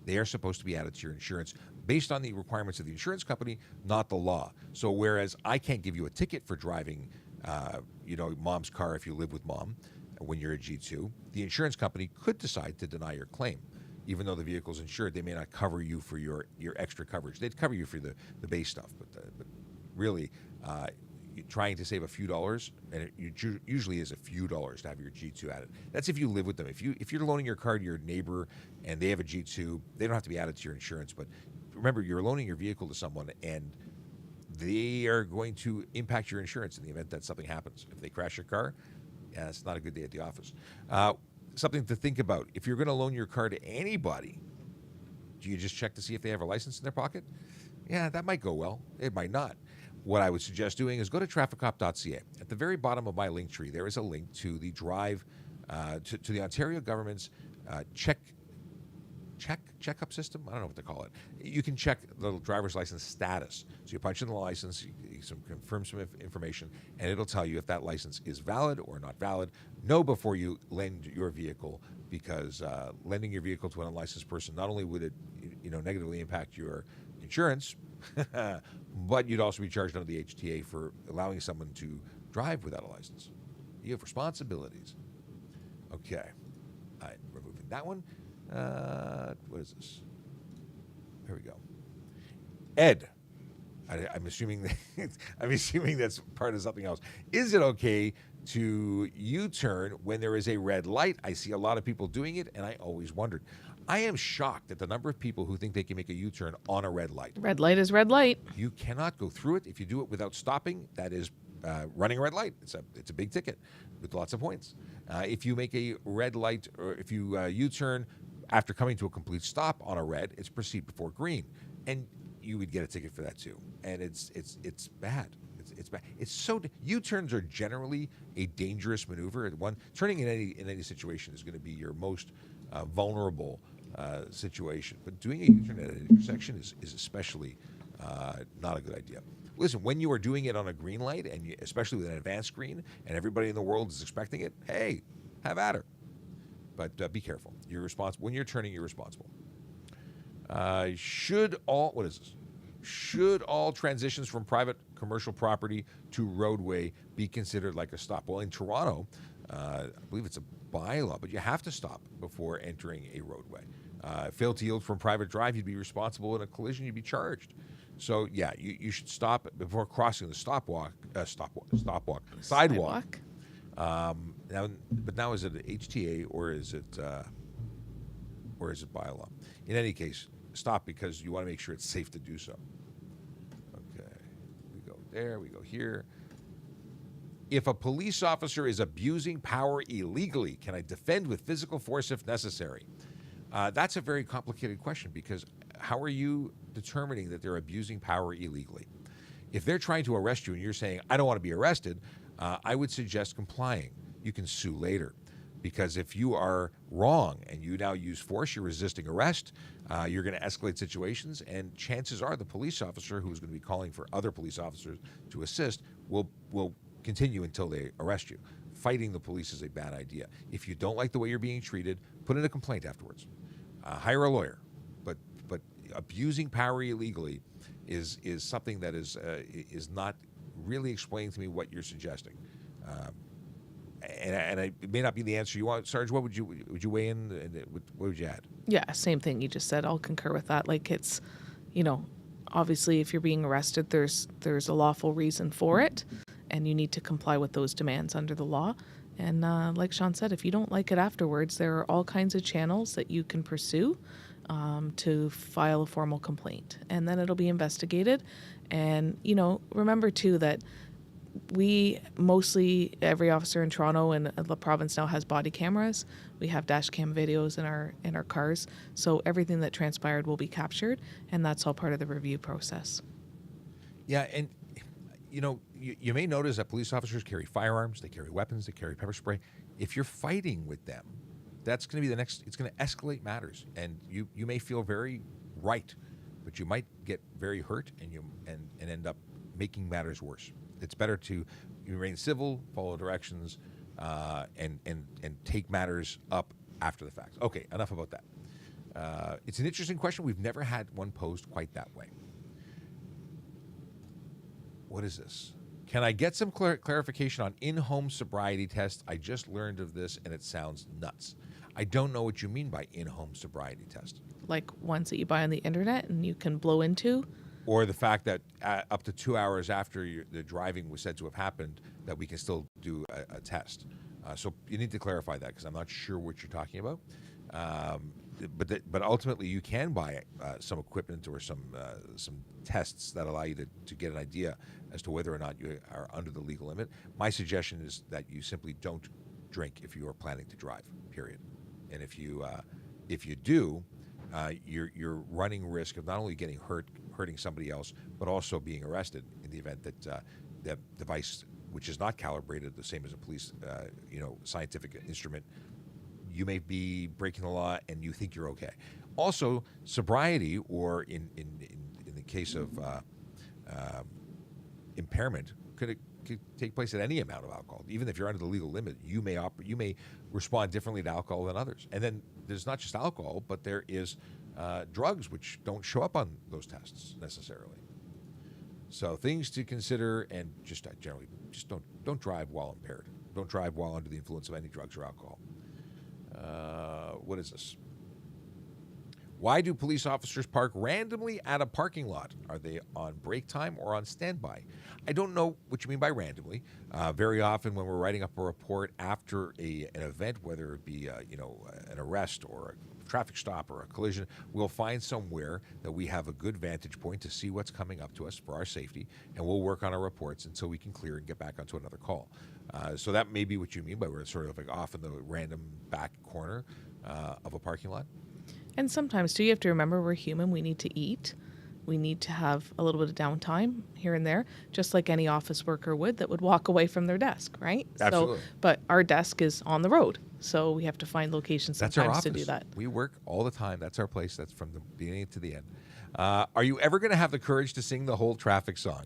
S1: they are supposed to be added to your insurance based on the requirements of the insurance company, not the law. So whereas I can't give you a ticket for driving, mom's car if you live with mom when you're a G2, the insurance company could decide to deny your claim. Even though the vehicle's insured, they may not cover you for your extra coverage. They'd cover you for the base stuff, but really, trying to save a few dollars, and it usually is a few dollars to have your G2 added. That's if you live with them. If you're loaning your car to your neighbor and they have a G2, they don't have to be added to your insurance. But remember, you're loaning your vehicle to someone, and they are going to impact your insurance in the event that something happens. If they crash your car, yeah, it's not a good day at the office. Something to think about. If you're going to loan your car to anybody, do you just check to see if they have a license in their pocket? Yeah, that might go well. It might not. What I would suggest doing is go to trafficcop.ca. At the very bottom of my link tree, there is a link to the drive to the Ontario government's checkup system. I don't know what to call it. You can check the driver's license status. So you punch in the license, you confirm some information, and it'll tell you if that license is valid or not valid. Know before you lend your vehicle, because lending your vehicle to an unlicensed person, not only would it negatively impact your insurance, but you'd also be charged under the HTA for allowing someone to drive without a license. You have responsibilities. Okay. All right, removing that one. What is this? Here we go. Ed, I'm assuming that's part of something else. Is it okay to U-turn when there is a red light? I see a lot of people doing it, and I always wondered. I am shocked at the number of people who think they can make a U-turn on a red light.
S2: Red light is red light.
S1: You cannot go through it. If you do it without stopping, that is running a red light. It's a big ticket with lots of points. If you make a red light, or if you U-turn after coming to a complete stop on a red, it's proceed before green, and you would get a ticket for that too. And it's bad. It's bad. U-turns are generally a dangerous maneuver. Turning in any situation is going to be your most vulnerable situation. But doing a U-turn at an intersection is especially not a good idea. Listen, when you are doing it on a green light, and especially with an advanced green, and everybody in the world is expecting it, hey, have at her. But be careful. You're responsible. When you're turning, you're responsible. Should all transitions from private commercial property to roadway be considered like a stop? Well, in Toronto, I believe it's a bylaw, but you have to stop before entering a roadway. Fail to yield from private drive, you'd be responsible. In a collision, you'd be charged. So yeah, you should stop before crossing the sidewalk. Now is it an HTA or is it bylaw? In any case, stop because you want to make sure it's safe to do so. Okay, we go there, we go here. If a police officer is abusing power illegally, can I defend with physical force if necessary? That's a very complicated question, because how are you determining that they're abusing power illegally? If they're trying to arrest you and you're saying, I don't want to be arrested, I would suggest complying. You can sue later. Because if you are wrong and you now use force, you're resisting arrest, you're going to escalate situations, and chances are the police officer who's going to be calling for other police officers to assist will continue until they arrest you. Fighting the police is a bad idea. If you don't like the way you're being treated, put in a complaint afterwards. Hire a lawyer. But abusing power illegally is something that is not really explaining to me what you're suggesting. And it may not be the answer you want. Sarge, what would you weigh in? And what would you add?
S2: Yeah, same thing you just said. I'll concur with that. Like, it's, obviously if you're being arrested, there's a lawful reason for it, and you need to comply with those demands under the law. And like Sean said, if you don't like it afterwards, there are all kinds of channels that you can pursue to file a formal complaint, and then it'll be investigated. And remember too that every officer in Toronto and the province now has body cameras. We have dash cam videos in our cars, so everything that transpired will be captured, and that's all part of the review process.
S1: Yeah, and you may notice that police officers carry firearms, they carry weapons, they carry pepper spray. If you're fighting with them, that's going to be it's going to escalate matters, and you may feel very right, but you might get very hurt and end up making matters worse. It's better to remain civil, follow directions, and take matters up after the fact. Okay, enough about that. It's an interesting question. We've never had one posed quite that way. What is this? Can I get some clarification on in-home sobriety tests? I just learned of this, and it sounds nuts. I don't know what you mean by in-home sobriety test.
S2: Like ones that you buy on the internet and you can blow into?
S1: Or the fact that up to 2 hours after the driving was said to have happened, that we can still do a test. So you need to clarify that, because I'm not sure what you're talking about. But ultimately, you can buy some equipment or some tests that allow you to get an idea as to whether or not you are under the legal limit. My suggestion is that you simply don't drink if you are planning to drive, period. And if you do, you're running risk of not only getting hurting somebody else, but also being arrested in the event that that device, which is not calibrated the same as a police scientific instrument, you may be breaking the law and you think you're okay. Also, sobriety, or in the case of impairment, could take place at any amount of alcohol. Even if you're under the legal limit, you may respond differently to alcohol than others. And then there's not just alcohol, but there is drugs which don't show up on those tests necessarily. So things to consider, and just generally, just don't drive while impaired. Don't drive while under the influence of any drugs or alcohol. What is this? Why do police officers park randomly at a parking lot? Are they on break time or on standby? I don't know what you mean by randomly. Very often when we're writing up a report after an event, whether it be an arrest or a traffic stop or a collision, we'll find somewhere that we have a good vantage point to see what's coming up to us for our safety, and we'll work on our reports until we can clear and get back onto another call. So that may be what you mean by we're sort of like off in the random back corner of a parking lot.
S2: And sometimes, too, you have to remember we're human. We need to eat. We need to have a little bit of downtime here and there, just like any office worker would that would walk away from their desk, right?
S1: Absolutely.
S2: So, but our desk is on the road, so we have to find locations
S1: That's our
S2: sometimes
S1: office.
S2: to do that.
S1: We work all the time. That's our place. That's from the beginning to the end. Are you ever going to have the courage to sing the whole traffic song?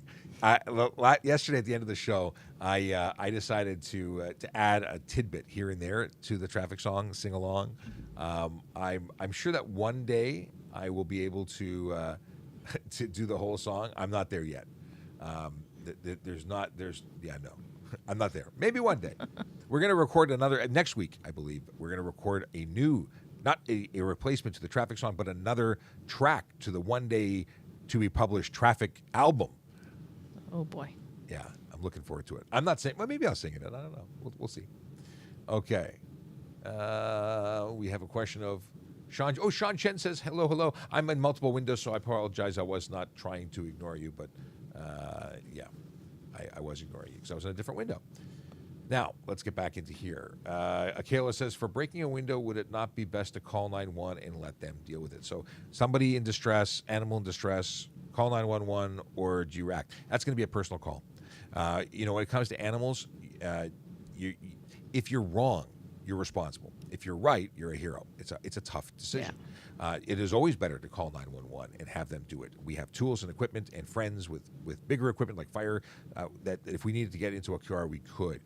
S1: Yesterday at the end of the show, I decided to add a tidbit here and there to the traffic song, sing along. I'm sure that one day I will be able to do the whole song. I'm not there yet. I'm not there. Maybe one day. We're going to record another next week, I believe. We're going to record a new, not a replacement to the traffic song, but another track to the one day to be published traffic album.
S2: Oh boy.
S1: Yeah, I'm looking forward to it. I'm not saying, well, maybe I'll sing it. I don't know. We'll see. Okay. We have a question of Sean. Oh, Sean Chen says, hello. I'm in multiple windows, so I apologize. I was not trying to ignore you, but yeah. I was ignoring you because I was in a different window. Now, let's get back into here. Akela says, for breaking a window, would it not be best to call 911 and let them deal with it? So somebody in distress, animal in distress, call 911, or do you react? That's going to be a personal call. When it comes to animals, if you're wrong, you're responsible. If you're right, you're a hero. It's a tough decision. Yeah. It is always better to call 911 and have them do it. We have tools and equipment and friends with bigger equipment like fire that if we needed to get into a car, we could.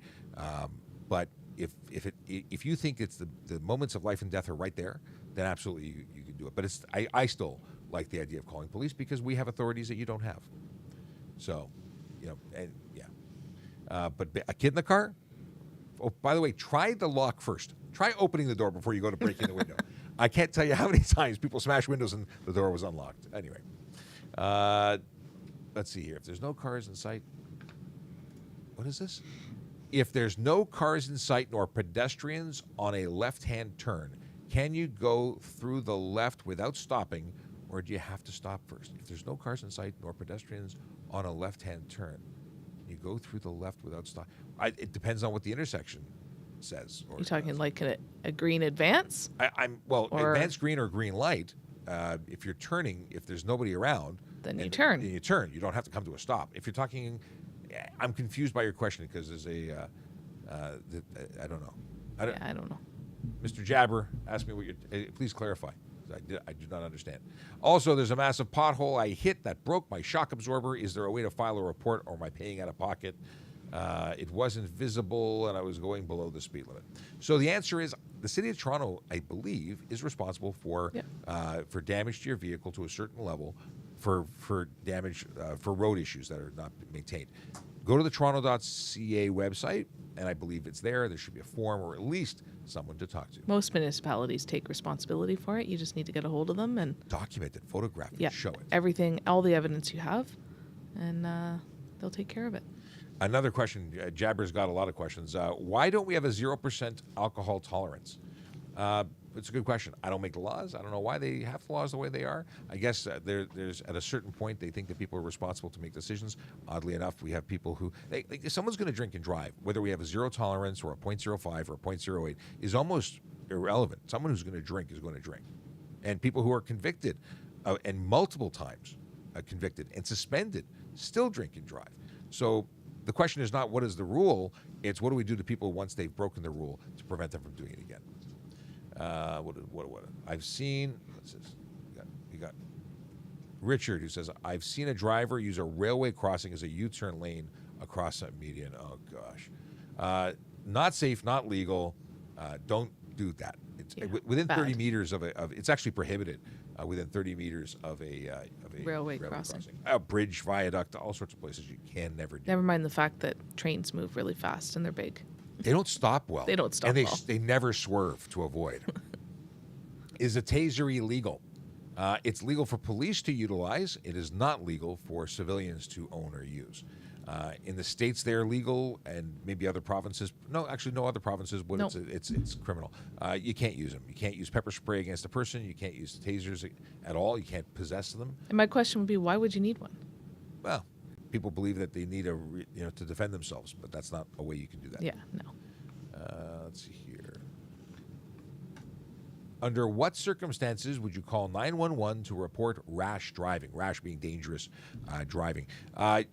S1: But if you think it's the moments of life and death are right there, then absolutely you can do it. But I still like the idea of calling police because we have authorities that you don't have. So, but a kid in the car. Oh, by the way, try the lock first. Try opening the door before you go to break in the window. I can't tell you how many times people smash windows and the door was unlocked. Anyway, let's see here. If there's no cars in sight, what is this? If there's no cars in sight nor pedestrians on a left-hand turn, can you go through the left without stopping, or do you have to stop first? If there's no cars in sight nor pedestrians on a left-hand turn, you go through the left without stop. It depends on what the intersection says.
S2: You're talking like a green advance?
S1: Advanced green or green light. If you're turning, if there's nobody around,
S2: then you turn.
S1: You turn. You don't have to come to a stop. If you're talking, I'm confused by your question because there's I don't know.
S2: I don't know.
S1: Mr. Jabber, ask me what you're. Please clarify. I do not understand. Also, there's a massive pothole I hit that broke my shock absorber. Is there a way to file a report, or am I paying out of pocket? It wasn't visible, and I was going below the speed limit. So the answer is the City of Toronto, I believe, is responsible for damage to your vehicle to a certain level for damage for road issues that are not maintained. Go to the toronto.ca website, and I believe it's there. There should be a form or at least someone to talk to.
S2: Most municipalities take responsibility for it. You just need to get a hold of them and
S1: document it, photograph it, show it.
S2: Everything, all the evidence you have, and they'll take care of it.
S1: Another question, Jabber's got a lot of questions. Why don't we have a 0% alcohol tolerance? It's a good question. I don't make the laws. I don't know why they have the laws the way they are. I guess there's at a certain point they think that people are responsible to make decisions. Oddly enough, we have people who if someone's going to drink and drive, whether we have a 0 tolerance or a 0.05 or a 0.08 is almost irrelevant. Someone who's going to drink is going to drink, and people who are convicted and multiple times convicted and suspended still drink and drive. So the question is not what is the rule; it's what do we do to people once they've broken the rule to prevent them from doing it again. What I've seen. What's this? You got Richard who says I've seen a driver use a railway crossing as a U-turn lane across a median. Oh gosh, not safe, not legal. Don't do that. It's within 30 meters of it's actually prohibited within 30 meters of a
S2: railway crossing.
S1: A bridge, viaduct, all sorts of places you can never do.
S2: Never mind the fact that trains move really fast and they're big.
S1: They don't stop well.
S2: They don't stop
S1: and
S2: well.
S1: They never swerve to avoid. Is a taser illegal? It's legal for police to utilize. It is not legal for civilians to own or use. In the States, they're legal, and maybe other provinces. No, actually, no other provinces, but
S2: nope.
S1: it's criminal. You can't use them. You can't use pepper spray against a person. You can't use tasers at all. You can't possess them.
S2: And my question would be, why would you need one?
S1: Well, people believe that they need to defend themselves, but that's not a way you can do that.
S2: Yeah, no.
S1: Let's see here. Under what circumstances would you call 911 to report rash driving? Rash being dangerous driving.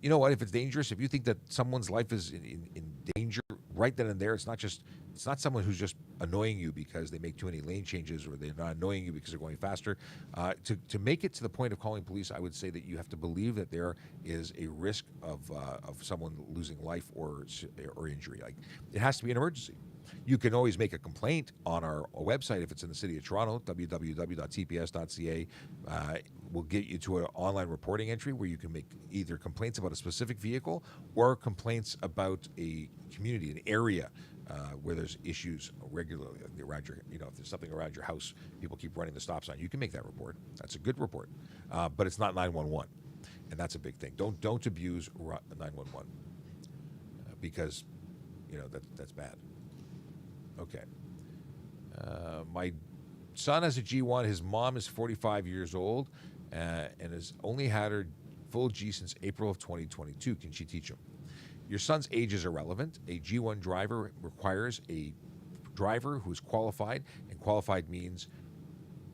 S1: You know what? If it's dangerous, if you think that someone's life is in danger right then and there, it's not someone who's just annoying you because they make too many lane changes or they're not annoying you because they're going faster. To make it to the point of calling police, I would say that you have to believe that there is a risk of someone losing life or injury. Like it has to be an emergency. You can always make a complaint on our website if it's in the City of Toronto, www.tps.ca. We'll get you to an online reporting entry where you can make either complaints about a specific vehicle or complaints about a community, an area where there's issues regularly around your, if there's something around your house, people keep running the stop sign. You can make that report. That's a good report, but it's not 911, and that's a big thing. Don't abuse 911 because that's bad. Okay. My son has a G1. His mom is 45 years old and has only had her full G since April of 2022. Can she teach him? Your son's age is irrelevant. A G1 driver requires a driver who is qualified, and qualified means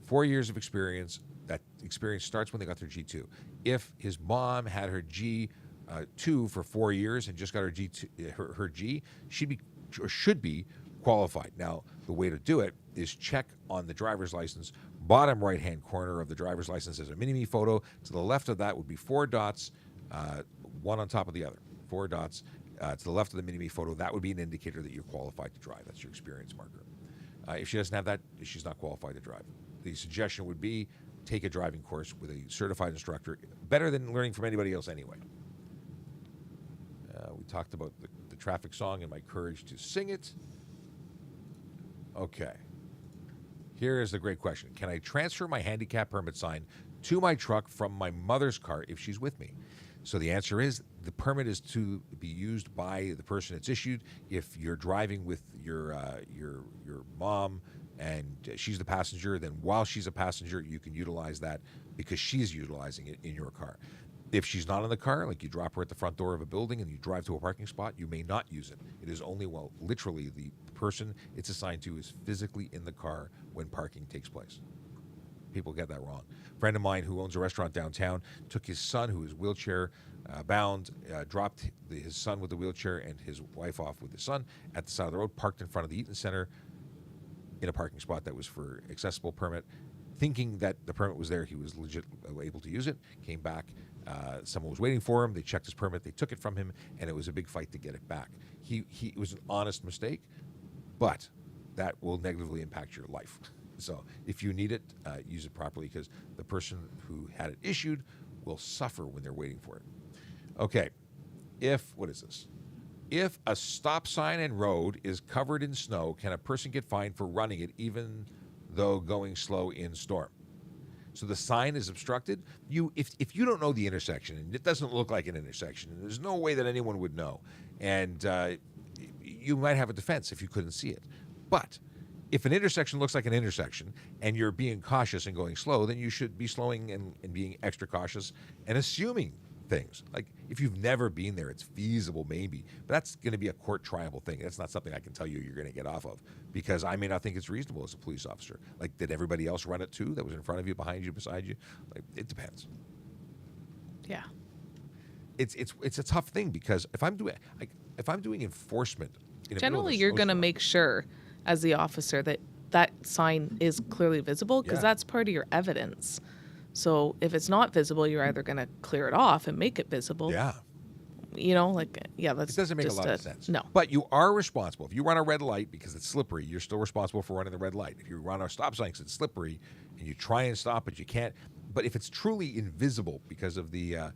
S1: 4 years of experience. That experience starts when they got their G2. If his mom had her G2 for 4 years and just got her G2, her G, she'd be or should be qualified. Now, the way to do it is check on the driver's license. Bottom right-hand corner of the driver's license is a mini-me photo. To the left of that would be 4 dots, one on top of the other. 4 dots to the left of the mini-me photo. That would be an indicator that you're qualified to drive. That's your experience marker. If she doesn't have that, she's not qualified to drive. The suggestion would be take a driving course with a certified instructor. Better than learning from anybody else anyway. We talked about the traffic song and my courage to sing it. Okay. Here is the great question. Can I transfer my handicap permit sign to my truck from my mother's car if she's with me? So the answer is the permit is to be used by the person it's issued. If you're driving with your mom and she's the passenger, then while she's a passenger, you can utilize that because she's utilizing it in your car. If she's not in the car, like you drop her at the front door of a building and you drive to a parking spot, you may not use it. It is only while literally the person it's assigned to is physically in the car when parking takes place. People get that wrong. A friend of mine who owns a restaurant downtown took his son, who is wheelchair bound, dropped his son with the wheelchair and his wife off with the son at the side of the road, parked in front of the Eaton Center in a parking spot that was for accessible permit. Thinking that the permit was there, he was legit able to use it, came back. Someone was waiting for him. They checked his permit. They took it from him, and it was a big fight to get it back. It was an honest mistake, but that will negatively impact your life. So if you need it, use it properly because the person who had it issued will suffer when they're waiting for it. Okay, what is this? If a stop sign and road is covered in snow, can a person get fined for running it even though going slow in storm? So the sign is obstructed. If you don't know the intersection and it doesn't look like an intersection, and there's no way that anyone would know, and you might have a defense if you couldn't see it. But if an intersection looks like an intersection and you're being cautious and going slow, then you should be slowing and being extra cautious and assuming things. Like if you've never been there, it's feasible maybe, but that's going to be a court triable thing. That's not something I can tell you you're going to get off of because I may not think it's reasonable as a police officer. Like, did everybody else run it too that was in front of you, behind you, beside you? Like, it depends.
S2: Yeah.
S1: It's a tough thing because if I'm doing enforcement,
S2: generally you're going to make sure as the officer that sign is clearly visible because that's part of your evidence. So if it's not visible, you're either going to clear it off and make it visible.
S1: Yeah.
S2: That's
S1: it doesn't make a lot of sense.
S2: No.
S1: But you are responsible. If you run a red light because it's slippery, you're still responsible for running the red light. If you run a stop sign because it's slippery and you try and stop but you can't. But if it's truly invisible because of the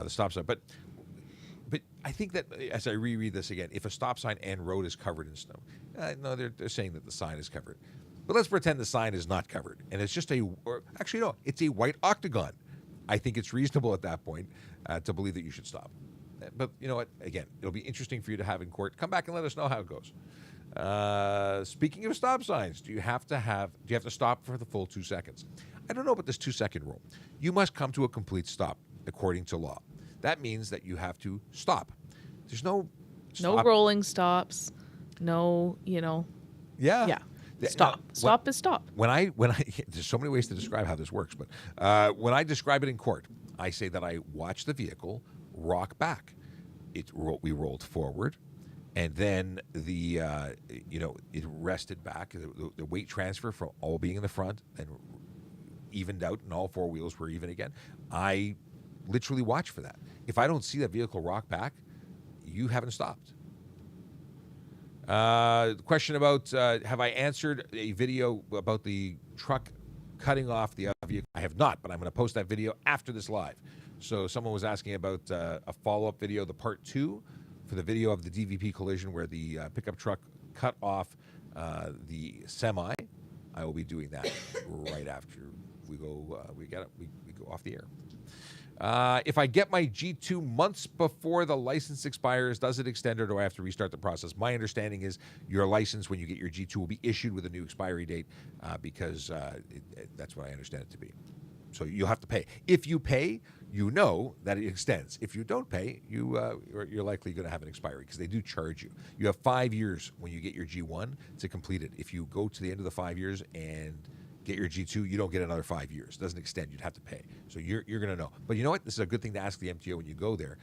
S1: stop sign, but I think that as I reread this again, if a stop sign and road is covered in snow, no, they're saying that the sign is covered. But let's pretend the sign is not covered, and it's just it's a white octagon. I think it's reasonable at that point to believe that you should stop. But you know what? Again, it'll be interesting for you to have in court. Come back and let us know how it goes. Speaking of stop signs, do you have to stop for the full 2 seconds? I don't know about this 2-second rule. You must come to a complete stop according to law. That means that you have to stop. There's no
S2: rolling stops. No,
S1: Yeah.
S2: Stop. Stop is stop.
S1: When I there's so many ways to describe how this works, but when I describe it in court, I say that I watched the vehicle rock back. We rolled forward, and then it rested back. The weight transfer from all being in the front and evened out, and all 4 wheels were even again. I literally watch for that. If I don't see that vehicle rock back, you haven't stopped. Question about have I answered a video about the truck cutting off the other vehicle? I have not, but I'm going to post that video after this live. So someone was asking about a follow-up video, the part 2 for the video of the DVP collision where the pickup truck cut off the semi. I will be doing that right after we go off the air. If I get my G2 months before the license expires, does it extend or do I have to restart the process? My understanding is your license, when you get your G2, will be issued with a new expiry date because that's what I understand it to be. So you'll have to pay. If you pay, you know that it extends. If you don't pay, you're likely going to have an expiry because they do charge you. You have 5 years when you get your G1 to complete it. If you go to the end of the 5 years and get your G2, you don't get another 5 years. It doesn't extend. You'd have to pay. So you're going to know. But you know what? This is a good thing to ask the MTO when you go there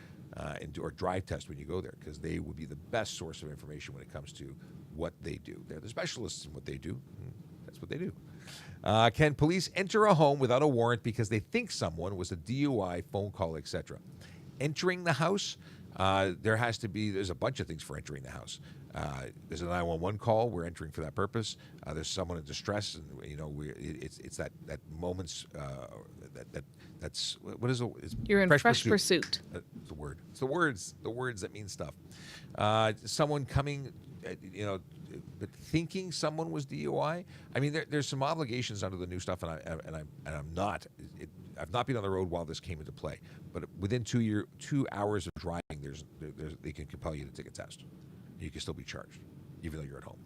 S1: or drive test when you go there, because they would be the best source of information when it comes to what they do. They're the specialists in what they do. That's what they do. Can police enter a home without a warrant because they think someone was a DUI, phone call, etc.? Entering the house, there's a bunch of things for entering the house. There's a 911 call. We're entering for that purpose. There's someone in distress, and it's that moment's that's what is it?
S2: You're in fresh pursuit.
S1: It's the word. It's the words that mean stuff. Someone coming, but thinking someone was DUI. I mean, there's some obligations under the new stuff, and I'm not. I've not been on the road while this came into play. But within 2 hours of driving, they can compel you to take a test. You can still be charged, even though you're at home.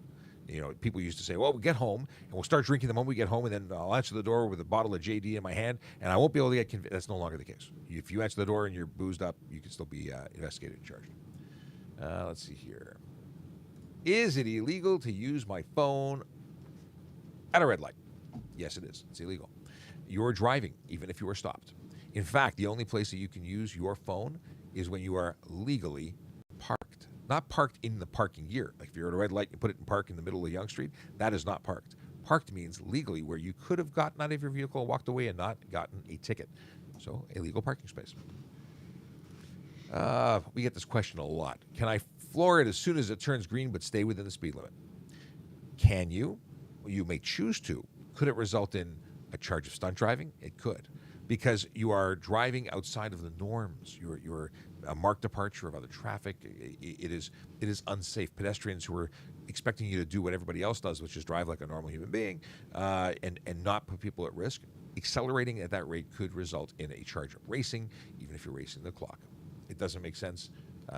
S1: People used to say, well, we'll get home, and we'll start drinking the moment we get home, and then I'll answer the door with a bottle of JD in my hand, and I won't be able to get convicted. That's no longer the case. If you answer the door and you're boozed up, you can still be investigated and charged. Let's see here. Is it illegal to use my phone at a red light? Yes, it is. It's illegal. You're driving, even if you are stopped. In fact, the only place that you can use your phone is when you are legally parked. Not parked in the parking gear. Like if you're at a red light, you put it in park in the middle of Yonge Street. That is not parked. Parked means legally where you could have gotten out of your vehicle and walked away and not gotten a ticket. So a legal parking space. We get this question a lot. Can I floor it as soon as it turns green but stay within the speed limit? Can you? You may choose to. Could it result in a charge of stunt driving? It could, because you are driving outside of the norms. You're a marked departure of other traffic. It is unsafe. Pedestrians who are expecting you to do what everybody else does, which is drive like a normal human being, and not put people at risk. Accelerating at that rate could result in a charge of racing, even if you're racing the clock. It doesn't make sense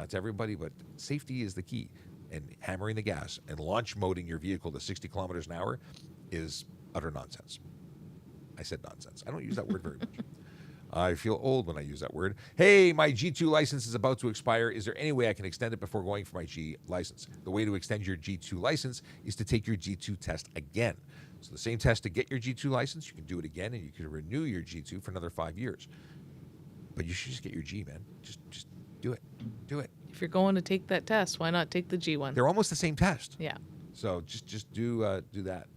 S1: to everybody, but safety is the key. And hammering the gas and launch moding your vehicle to 60 kilometers an hour is utter nonsense. I said nonsense. I don't use that word very much. I feel old when I use that word. Hey, my G2 license is about to expire. Is there any way I can extend it before going for my G license? The way to extend your G2 license is to take your G2 test again. So the same test to get your G2 license, you can do it again, and you can renew your G2 for another 5 years. But you should just get your G, man. Just do it. Do it.
S2: If you're going to take that test, why not take the G one?
S1: They're almost the same test.
S2: Yeah.
S1: So just do that.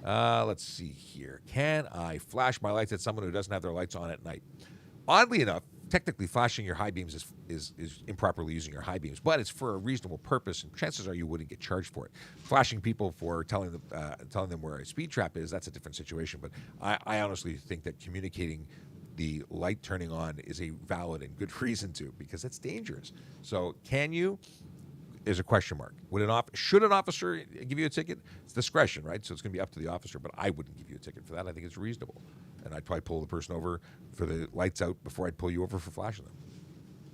S1: Let's see here. Can I flash my lights at someone who doesn't have their lights on at night? Oddly enough, technically flashing your high beams is improperly using your high beams, but it's for a reasonable purpose, and chances are you wouldn't get charged for it. Flashing people for telling them where a speed trap is, that's a different situation. But I honestly think that communicating the light turning on is a valid and good reason to, because it's dangerous. So can you? Is a question mark. Should an officer give you a ticket? It's discretion, right? So it's going to be up to the officer, but I wouldn't give you a ticket for that. I think it's reasonable. And I'd probably pull the person over for the lights out before I'd pull you over for flashing them.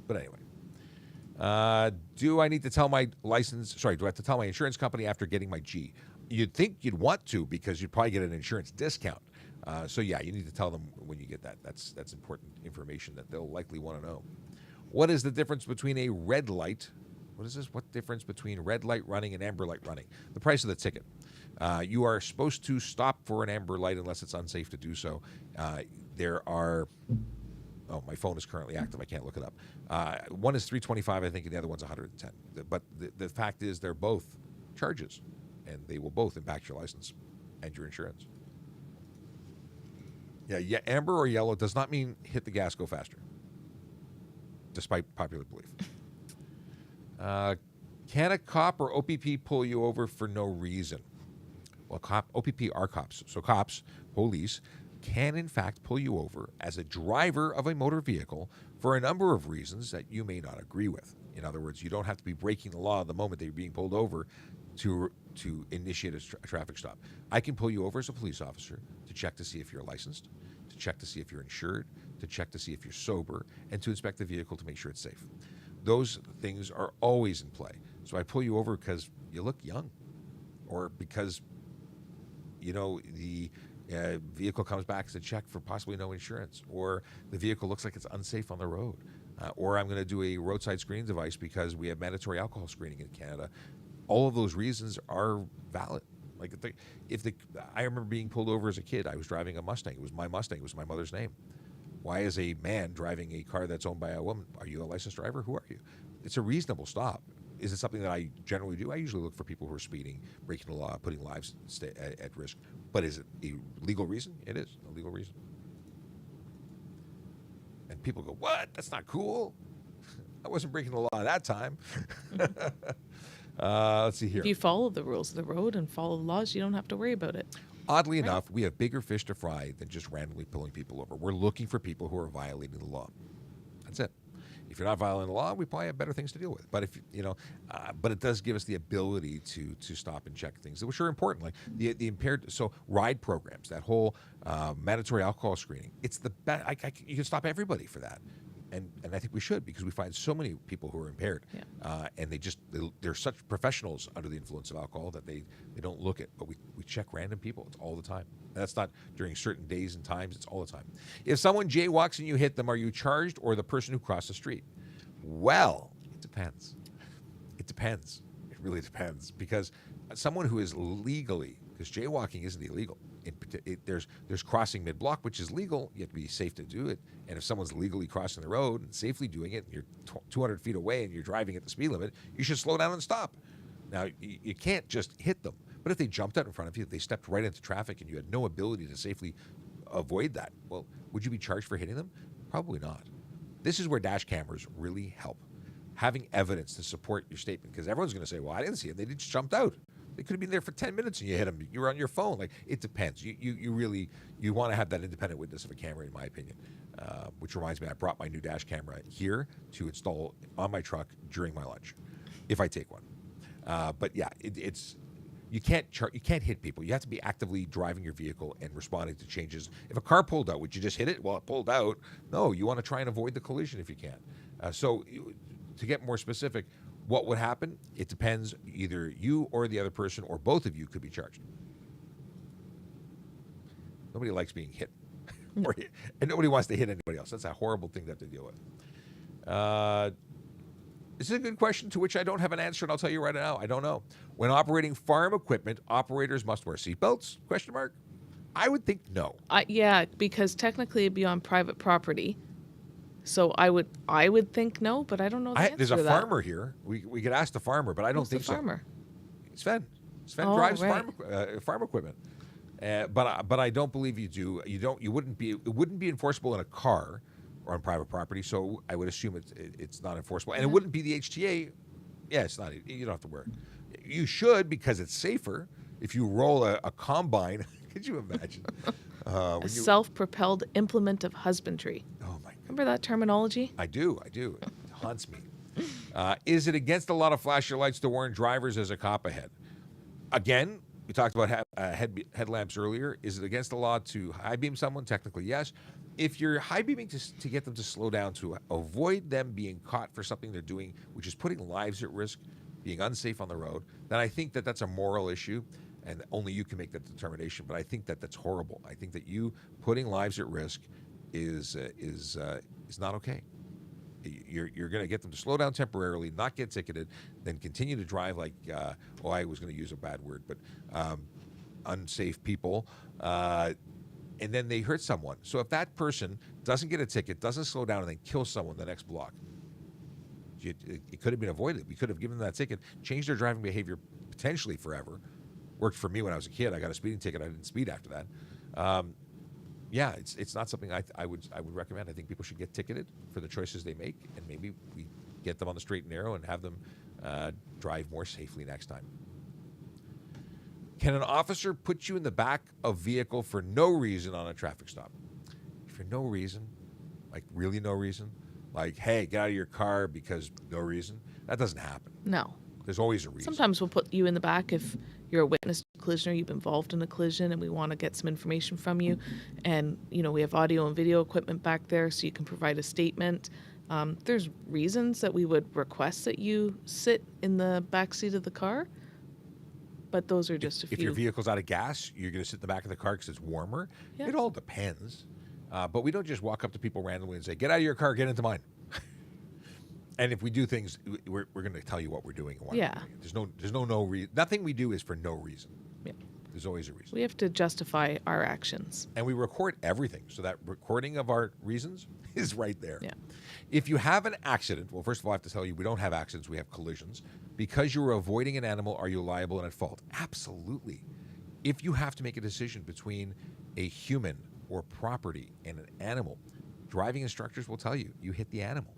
S1: But anyway. Do I need to tell my do I have to tell my insurance company after getting my G? You'd think you'd want to, because you'd probably get an insurance discount. So yeah, you need to tell them when you get that. That's important information that they'll likely want to know. What is the difference between a red light? What is this? What difference between red light running and amber light running? The price of the ticket. You are supposed to stop for an amber light unless it's unsafe to do so. There are... Oh, my phone is currently active. I can't look it up. One is $325, I think, and the other one's $110. But the fact is they're both charges, and they will both impact your license and your insurance. Yeah, amber or yellow does not mean hit the gas, go faster, despite popular belief. Can a cop or OPP pull you over for no reason? Well, OPP are cops. So cops, police, can in fact pull you over as a driver of a motor vehicle for a number of reasons that you may not agree with. In other words, you don't have to be breaking the law the moment that you're being pulled over to initiate a traffic stop. I can pull you over as a police officer to check to see if you're licensed, to check to see if you're insured, to check to see if you're sober, and to inspect the vehicle to make sure it's safe. Those things are always in play. So I pull you over because you look young, or because the Vehicle comes back as a check for possibly no insurance, or the vehicle looks like it's unsafe on the road, or I'm going to do a roadside screening device because we have mandatory alcohol screening in Canada. All of those reasons are valid. Like I remember being pulled over as a kid. I was driving a Mustang. It was my Mustang. It was my mother's name. Why is a man driving a car that's owned by a woman? Are you a licensed driver? Who are you? It's a reasonable stop. Is it something that I generally do? I usually look for people who are speeding, breaking the law, putting lives at risk. But is it a legal reason? It is a legal reason. And people go, what? That's not cool. I wasn't breaking the law at that time. Let's see here.
S2: If you follow the rules of the road and follow the laws, you don't have to worry about it.
S1: Oddly enough, we have bigger fish to fry than just randomly pulling people over. We're looking for people who are violating the law. That's it. If you're not violating the law, we probably have better things to deal with. But if but it does give us the ability to stop and check things, which are important, like the impaired. So ride programs, that whole mandatory alcohol screening. It's the best. You can stop everybody for that, and I think we should, because we find so many people who are impaired, and they're such professionals under the influence of alcohol that they don't look at. But we check random people. It's all the time. And that's not during certain days and times. It's all the time. If someone jaywalks and you hit them, are you charged, or the person who crossed the street? Well, it depends. It depends. It really depends, because someone who is legally, because jaywalking isn't illegal. There's crossing mid-block, which is legal. You have to be safe to do it. And if someone's legally crossing the road and safely doing it, and you're 200 feet away and you're driving at the speed limit, you should slow down and stop. Now, you can't just hit them. But if they jumped out in front of you, if they stepped right into traffic and you had no ability to safely avoid that, well, would you be charged for hitting them? Probably not. This is where dash cameras really help. Having evidence to support your statement, because everyone's going to say, well, I didn't see them. They just jumped out. They could have been there for 10 minutes and you hit them. You were on your phone. Like, it depends. You really want to have that independent witness of a camera, in my opinion. Which reminds me, I brought my new dash camera here to install on my truck during my lunch, if I take one. But yeah, it's you can't hit people. You have to be actively driving your vehicle and responding to changes. If a car pulled out, would you just hit it? Well, it pulled out. No, you want to try and avoid the collision if you can. So to get more specific, what would happen? It depends. Either you or the other person or both of you could be charged. Nobody likes being hit. And nobody wants to hit anybody else. That's a horrible thing to have to deal with. This is a good question to which I don't have an answer, and I'll tell you right now, I don't know. When operating farm equipment, operators must wear seatbelts? Question mark. I would think no.
S2: Yeah, because technically it'd be on private property. So I would think no, but I don't know the answer
S1: There's
S2: to
S1: a
S2: that.
S1: farmer here. We could ask the farmer, but I don't think
S2: the farmer?
S1: So. Sven. Sven
S2: Oh,
S1: drives
S2: right.
S1: farm equipment. But I don't believe you do. It wouldn't be enforceable in a car or on private property. So I would assume it's not enforceable, and it wouldn't be the HTA. Yeah, it's not. You don't have to wear it. You should, because it's safer. If you roll a combine, could you imagine?
S2: A self-propelled implement of husbandry.
S1: Oh my God.
S2: Remember that terminology?
S1: I do. It haunts me. Is it against the law to flash your lights to warn drivers as a cop ahead? Again, we talked about headlamps earlier. Is it against the law to high beam someone? Technically, yes. If you're high beaming to get them to slow down, to avoid them being caught for something they're doing, which is putting lives at risk, being unsafe on the road, then I think that that's a moral issue, and only you can make that determination. But I think that that's horrible. I think that you putting lives at risk is not okay. You're going to get them to slow down temporarily, not get ticketed, then continue to drive like, I was going to use a bad word, but unsafe people, and then they hurt someone. So if that person doesn't get a ticket, doesn't slow down, and then kills someone the next block, it could have been avoided. We could have given them that ticket, changed their driving behavior potentially forever. Worked for me when I was a kid. I got a speeding ticket. I didn't speed after that. Yeah, it's not something I would recommend. I think people should get ticketed for the choices they make, and maybe we get them on the straight and narrow and have them drive more safely next time. Can an officer put you in the back of a vehicle for no reason on a traffic stop? For no reason, like really no reason, like, hey, get out of your car because no reason. That doesn't happen.
S2: No.
S1: There's always a reason.
S2: Sometimes we'll put you in the back if you're a witness to a collision or you've been involved in a collision and we want to get some information from you. And, we have audio and video equipment back there so you can provide a statement. There's reasons that we would request that you sit in the back seat of the car. but those are just a few.
S1: If your vehicle's out of gas, you're going to sit in the back of the car because it's warmer.
S2: Yeah.
S1: It all depends. But we don't just walk up to people randomly and say, get out of your car, get into mine. And if we do things, we're going to tell you what we're doing and why we're doing it. There's no reason. Nothing we do is for no reason.
S2: Yeah.
S1: There's always a reason.
S2: We have to justify our actions.
S1: And we record everything. So that recording of our reasons is right there.
S2: Yeah.
S1: If you have an accident, well, first of all, I have to tell you, we don't have accidents, we have collisions. Because you were avoiding an animal, are you liable and at fault? Absolutely. If you have to make a decision between a human or property and an animal, driving instructors will tell you, you hit the animal.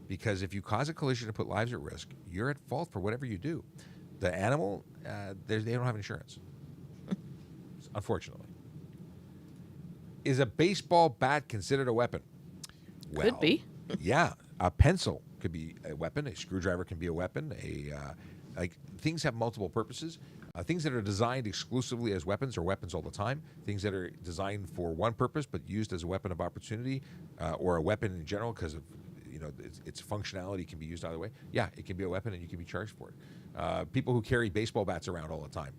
S1: Because if you cause a collision and put lives at risk, you're at fault for whatever you do. The animal, they don't have insurance, unfortunately. Is a baseball bat considered a weapon? Well,
S2: Could be.
S1: Yeah, a pencil could be a weapon. A screwdriver can be a weapon. Like things have multiple purposes. Things that are designed exclusively as weapons are weapons all the time. Things that are designed for one purpose but used as a weapon of opportunity or a weapon in general because of its functionality can be used either way. Yeah, it can be a weapon and you can be charged for it. People who carry baseball bats around all the time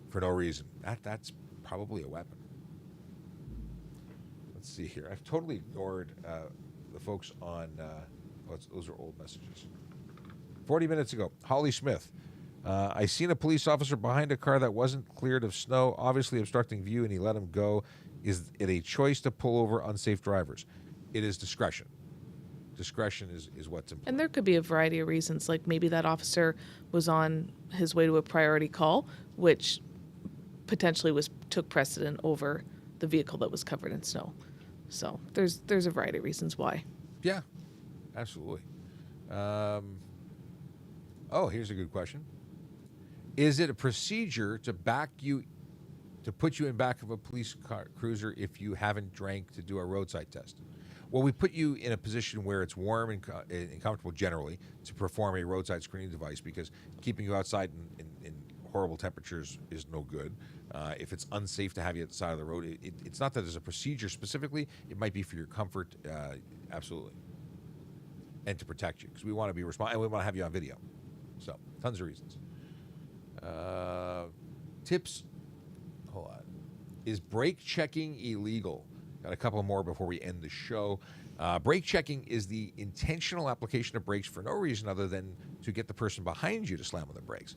S1: for no reason, that's probably a weapon. Let's see here. I've totally ignored the folks on, those are old messages. 40 minutes ago, Holly Smith. I seen a police officer behind a car that wasn't cleared of snow, obviously obstructing view, and he let him go. Is it a choice to pull over unsafe drivers? It is discretion. Discretion is what's important.
S2: And there could be a variety of reasons, like maybe that officer was on his way to a priority call, which potentially took precedent over the vehicle that was covered in snow. So there's a variety of reasons why.
S1: Yeah, absolutely. Here's a good question. Is it a procedure to put you in back of a police cruiser if you haven't drank to do a roadside test? Well, we put you in a position where it's warm and comfortable generally to perform a roadside screening device because keeping you outside in horrible temperatures is no good. If it's unsafe to have you at the side of the road, it's not that there's a procedure specifically. It might be for your comfort, absolutely, and to protect you because we want to be responsible and we want to have you on video. So, tons of reasons. Tips. Hold on. Is brake checking illegal? Got a couple more before we end the show. Brake checking is the intentional application of brakes for no reason other than to get the person behind you to slam on the brakes.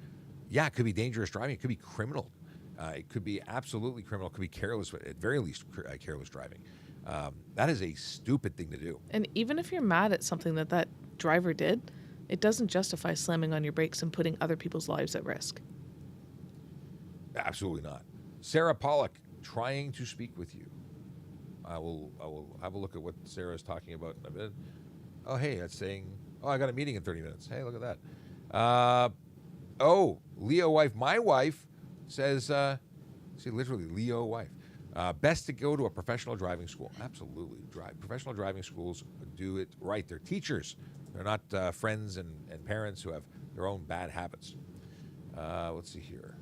S1: Yeah, it could be dangerous driving. It could be criminal. It could be absolutely criminal. It could be careless, at very least careless driving. That is a stupid thing to do.
S2: And even if you're mad at something that driver did, it doesn't justify slamming on your brakes and putting other people's lives at risk.
S1: Absolutely not. Sarah Pollock, trying to speak with you. I will have a look at what Sarah is talking about in a bit. Oh, hey, that's saying, I got a meeting in 30 minutes. Hey, look at that. Leo wife, my wife says, literally Leo wife. Best to go to a professional driving school. Absolutely. Professional driving schools do it right. They're teachers. They're not friends and parents who have their own bad habits. Let's see here.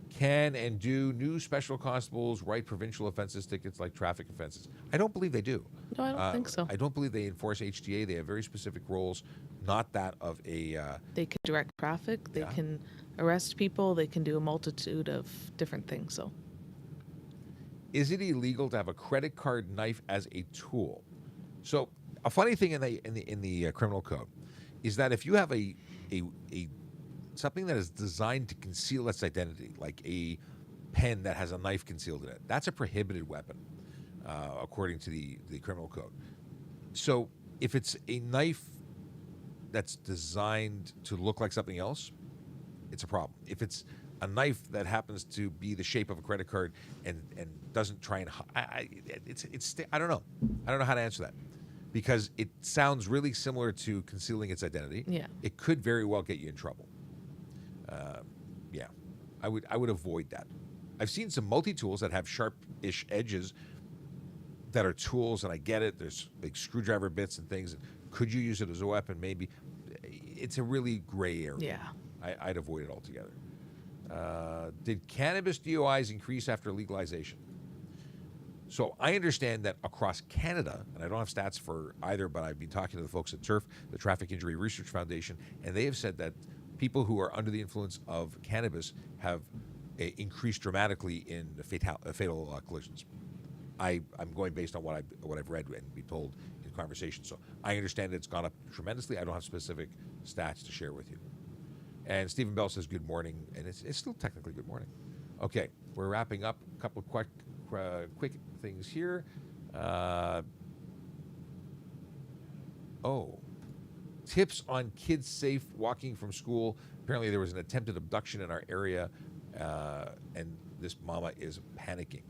S1: Can and do new special constables write provincial offenses tickets like traffic offenses? I don't believe they do.
S2: No, I don't think so.
S1: I don't believe they enforce HTA. They have very specific roles, not that of a...
S2: they can direct traffic. They can arrest people. They can do a multitude of different things. So,
S1: is it illegal to have a credit card knife as a tool? So, a funny thing in the criminal code is that if you have a something that is designed to conceal its identity, like a pen that has a knife concealed in it, that's a prohibited weapon, according to the criminal code. So if it's a knife that's designed to look like something else, it's a problem. If it's a knife that happens to be the shape of a credit card and doesn't try and I don't know. I don't know how to answer that. Because it sounds really similar to concealing its identity.
S2: Yeah.
S1: It could very well get you in trouble. I would avoid that. I've seen some multi-tools that have sharp-ish edges that are tools, and I get it. There's like screwdriver bits and things. Could you use it as a weapon? Maybe. It's a really gray area.
S2: yeah.
S1: I'd avoid it altogether. Did cannabis DUIs increase after legalization? So I understand that across Canada, and I don't have stats for either, but I've been talking to the folks at TURF, the Traffic Injury Research Foundation, and they have said that people who are under the influence of cannabis have increased dramatically in fatal collisions. I'm going based on what I've read and been told in conversation. So I understand it's gone up tremendously. I don't have specific stats to share with you. And Stephen Bell says good morning, and it's still technically good morning. Okay, we're wrapping up. A couple of quick things here. Tips on kids safe walking from school. Apparently there was an attempted abduction in our area, and this mama is panicking.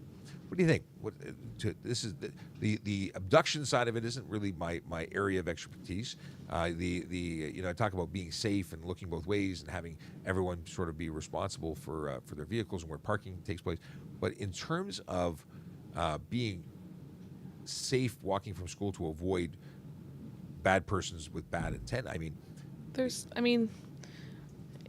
S1: What do you think? This is the abduction side of it isn't really my area of expertise. I talk about being safe and looking both ways and having everyone sort of be responsible for their vehicles and where parking takes place. But in terms of being safe walking from school to avoid bad persons with bad intent,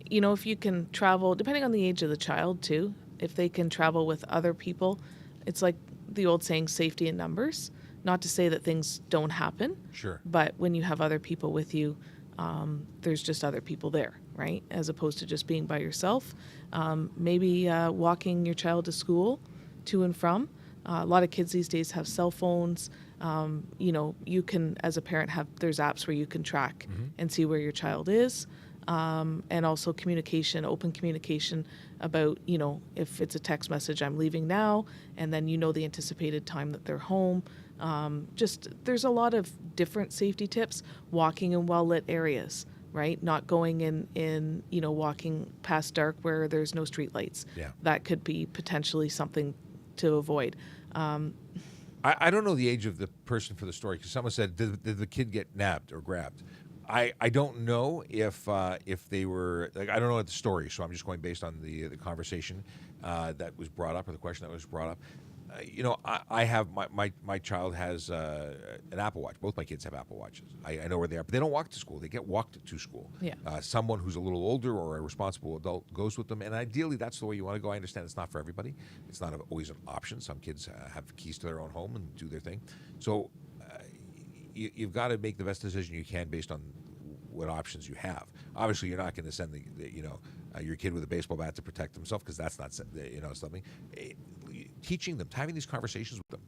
S2: if you can travel, depending on the age of the child too, if they can travel with other people, it's like the old saying, safety in numbers. Not to say that things don't happen.
S1: Sure.
S2: But when you have other people with you, there's just other people there, right? As opposed to just being by yourself. Maybe walking your child to school, to and from. A lot of kids these days have cell phones. You can, as a parent, there's apps where you can track and see where your child is. And also open communication about, if it's a text message, I'm leaving now, and then the anticipated time that they're home. There's a lot of different safety tips. Walking in well-lit areas, right? Not going in walking past dark where there's no street lights.
S1: Yeah.
S2: That could be potentially something to avoid.
S1: I don't know the age of the person for the story, because someone said, did the kid get nabbed or grabbed? I don't know if they were, I don't know the story, so I'm just going based on the conversation that was brought up, or the question that was brought up. I have my child has an Apple Watch. Both my kids have Apple Watches. I know where they are, but they don't walk to school. They get walked to school.
S2: Yeah.
S1: Someone who's a little older or a responsible adult goes with them, and ideally that's the way you want to go. I understand it's not for everybody. It's not always an option. Some kids have keys to their own home and do their thing. So you've got to make the best decision you can based on what options you have. Obviously, you're not going to send your kid with a baseball bat to protect himself, because that's not something. Teaching them, having these conversations with them.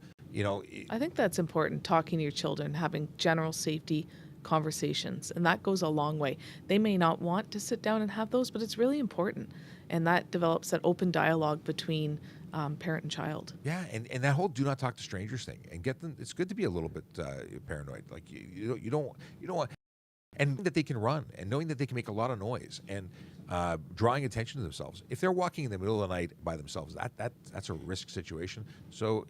S2: I think that's important. Talking to your children, having general safety conversations, and that goes a long way. They may not want to sit down and have those, but it's really important, and that develops that open dialogue between parent and child.
S1: Yeah, and that whole do not talk to strangers thing, and get them. It's good to be a little bit paranoid. Like you don't want. And that they can run, and knowing that they can make a lot of noise, and drawing attention to themselves. If they're walking in the middle of the night by themselves, that's a risk situation. So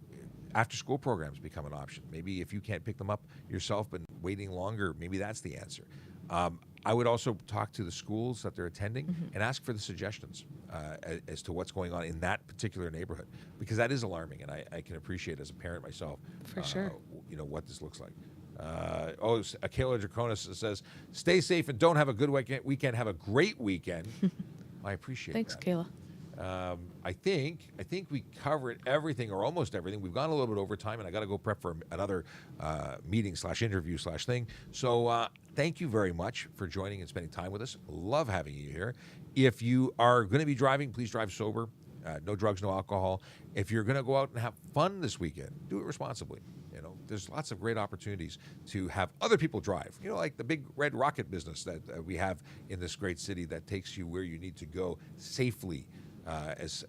S1: after school programs become an option. Maybe if you can't pick them up yourself, but waiting longer, maybe that's the answer. I would also talk to the schools that they're attending and ask for the suggestions as to what's going on in that particular neighborhood, because that is alarming, and I can appreciate as a parent myself,
S2: For sure.
S1: What this looks like. Kayla Draconis says, stay safe and don't have a good weekend. Have a great weekend. I appreciate
S2: Thanks,
S1: that.
S2: Kayla.
S1: I think we covered everything, or almost everything. We've gone a little bit over time, and I got to go prep for another meeting/interview/thing. So thank you very much for joining and spending time with us. Love having you here. If you are going to be driving, please drive sober. No drugs, no alcohol. If you're going to go out and have fun this weekend, do it responsibly. There's lots of great opportunities to have other people drive. Like the big red rocket business that we have in this great city that takes you where you need to go safely. There's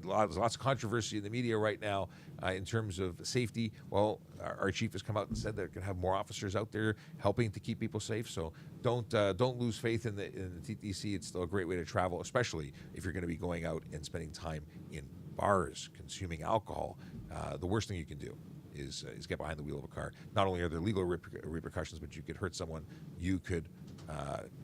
S1: lots of controversy in the media right now in terms of safety. Well, our chief has come out and said they're going to have more officers out there helping to keep people safe. So don't lose faith in the TTC. It's still a great way to travel, especially if you're going to be going out and spending time in bars, consuming alcohol. The worst thing you can do is get behind the wheel of a car. Not only are there legal repercussions, but you could hurt someone. You could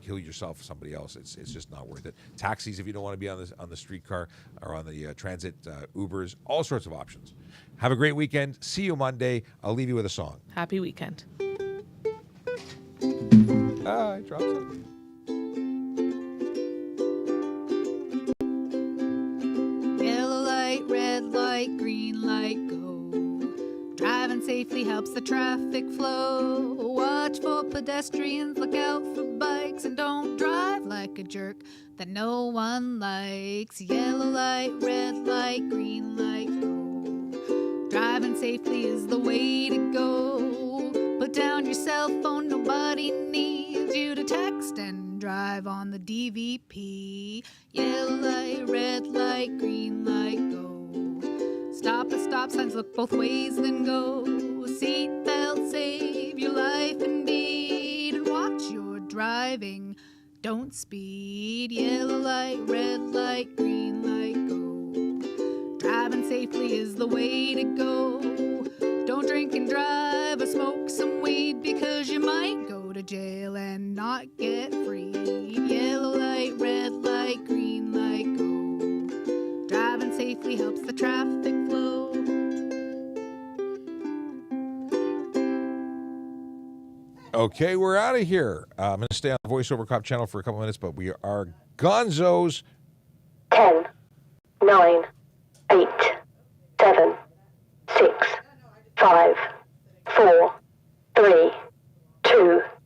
S1: kill yourself, somebody else. It's just not worth it. Taxis, if you don't want to be on the streetcar or on the transit, Ubers, all sorts of options. Have a great weekend. See you Monday. I'll leave you with a song.
S2: Happy weekend.
S1: I dropped something.
S3: Yellow light, red light, green light, go. Driving safely helps the traffic flow. Watch for pedestrians, look out for bikes. brakes and don't drive like a jerk that no one likes. Yellow light, red light, green light, go. Driving safely is the way to go. Put down your cell phone, nobody needs you to text and drive on the DVP. Yellow light, red light, green light, go. Stop at stop signs, look both ways, then go. Seatbelt, save your life indeed, and watch your driving. Don't speed. Yellow light, red light, green light, go. Driving safely is the way to go. Don't drink and drive or smoke some weed, because you might go to jail and not get free. Yellow light, red light, green light, go. Driving safely helps the traffic flow.
S1: Okay, we're out of here. I'm going to stay on the VoiceOver Cop channel for a couple minutes, but we are gonzos.
S4: 10, 9, 8, 7, 6, 5, 4, 3, 2,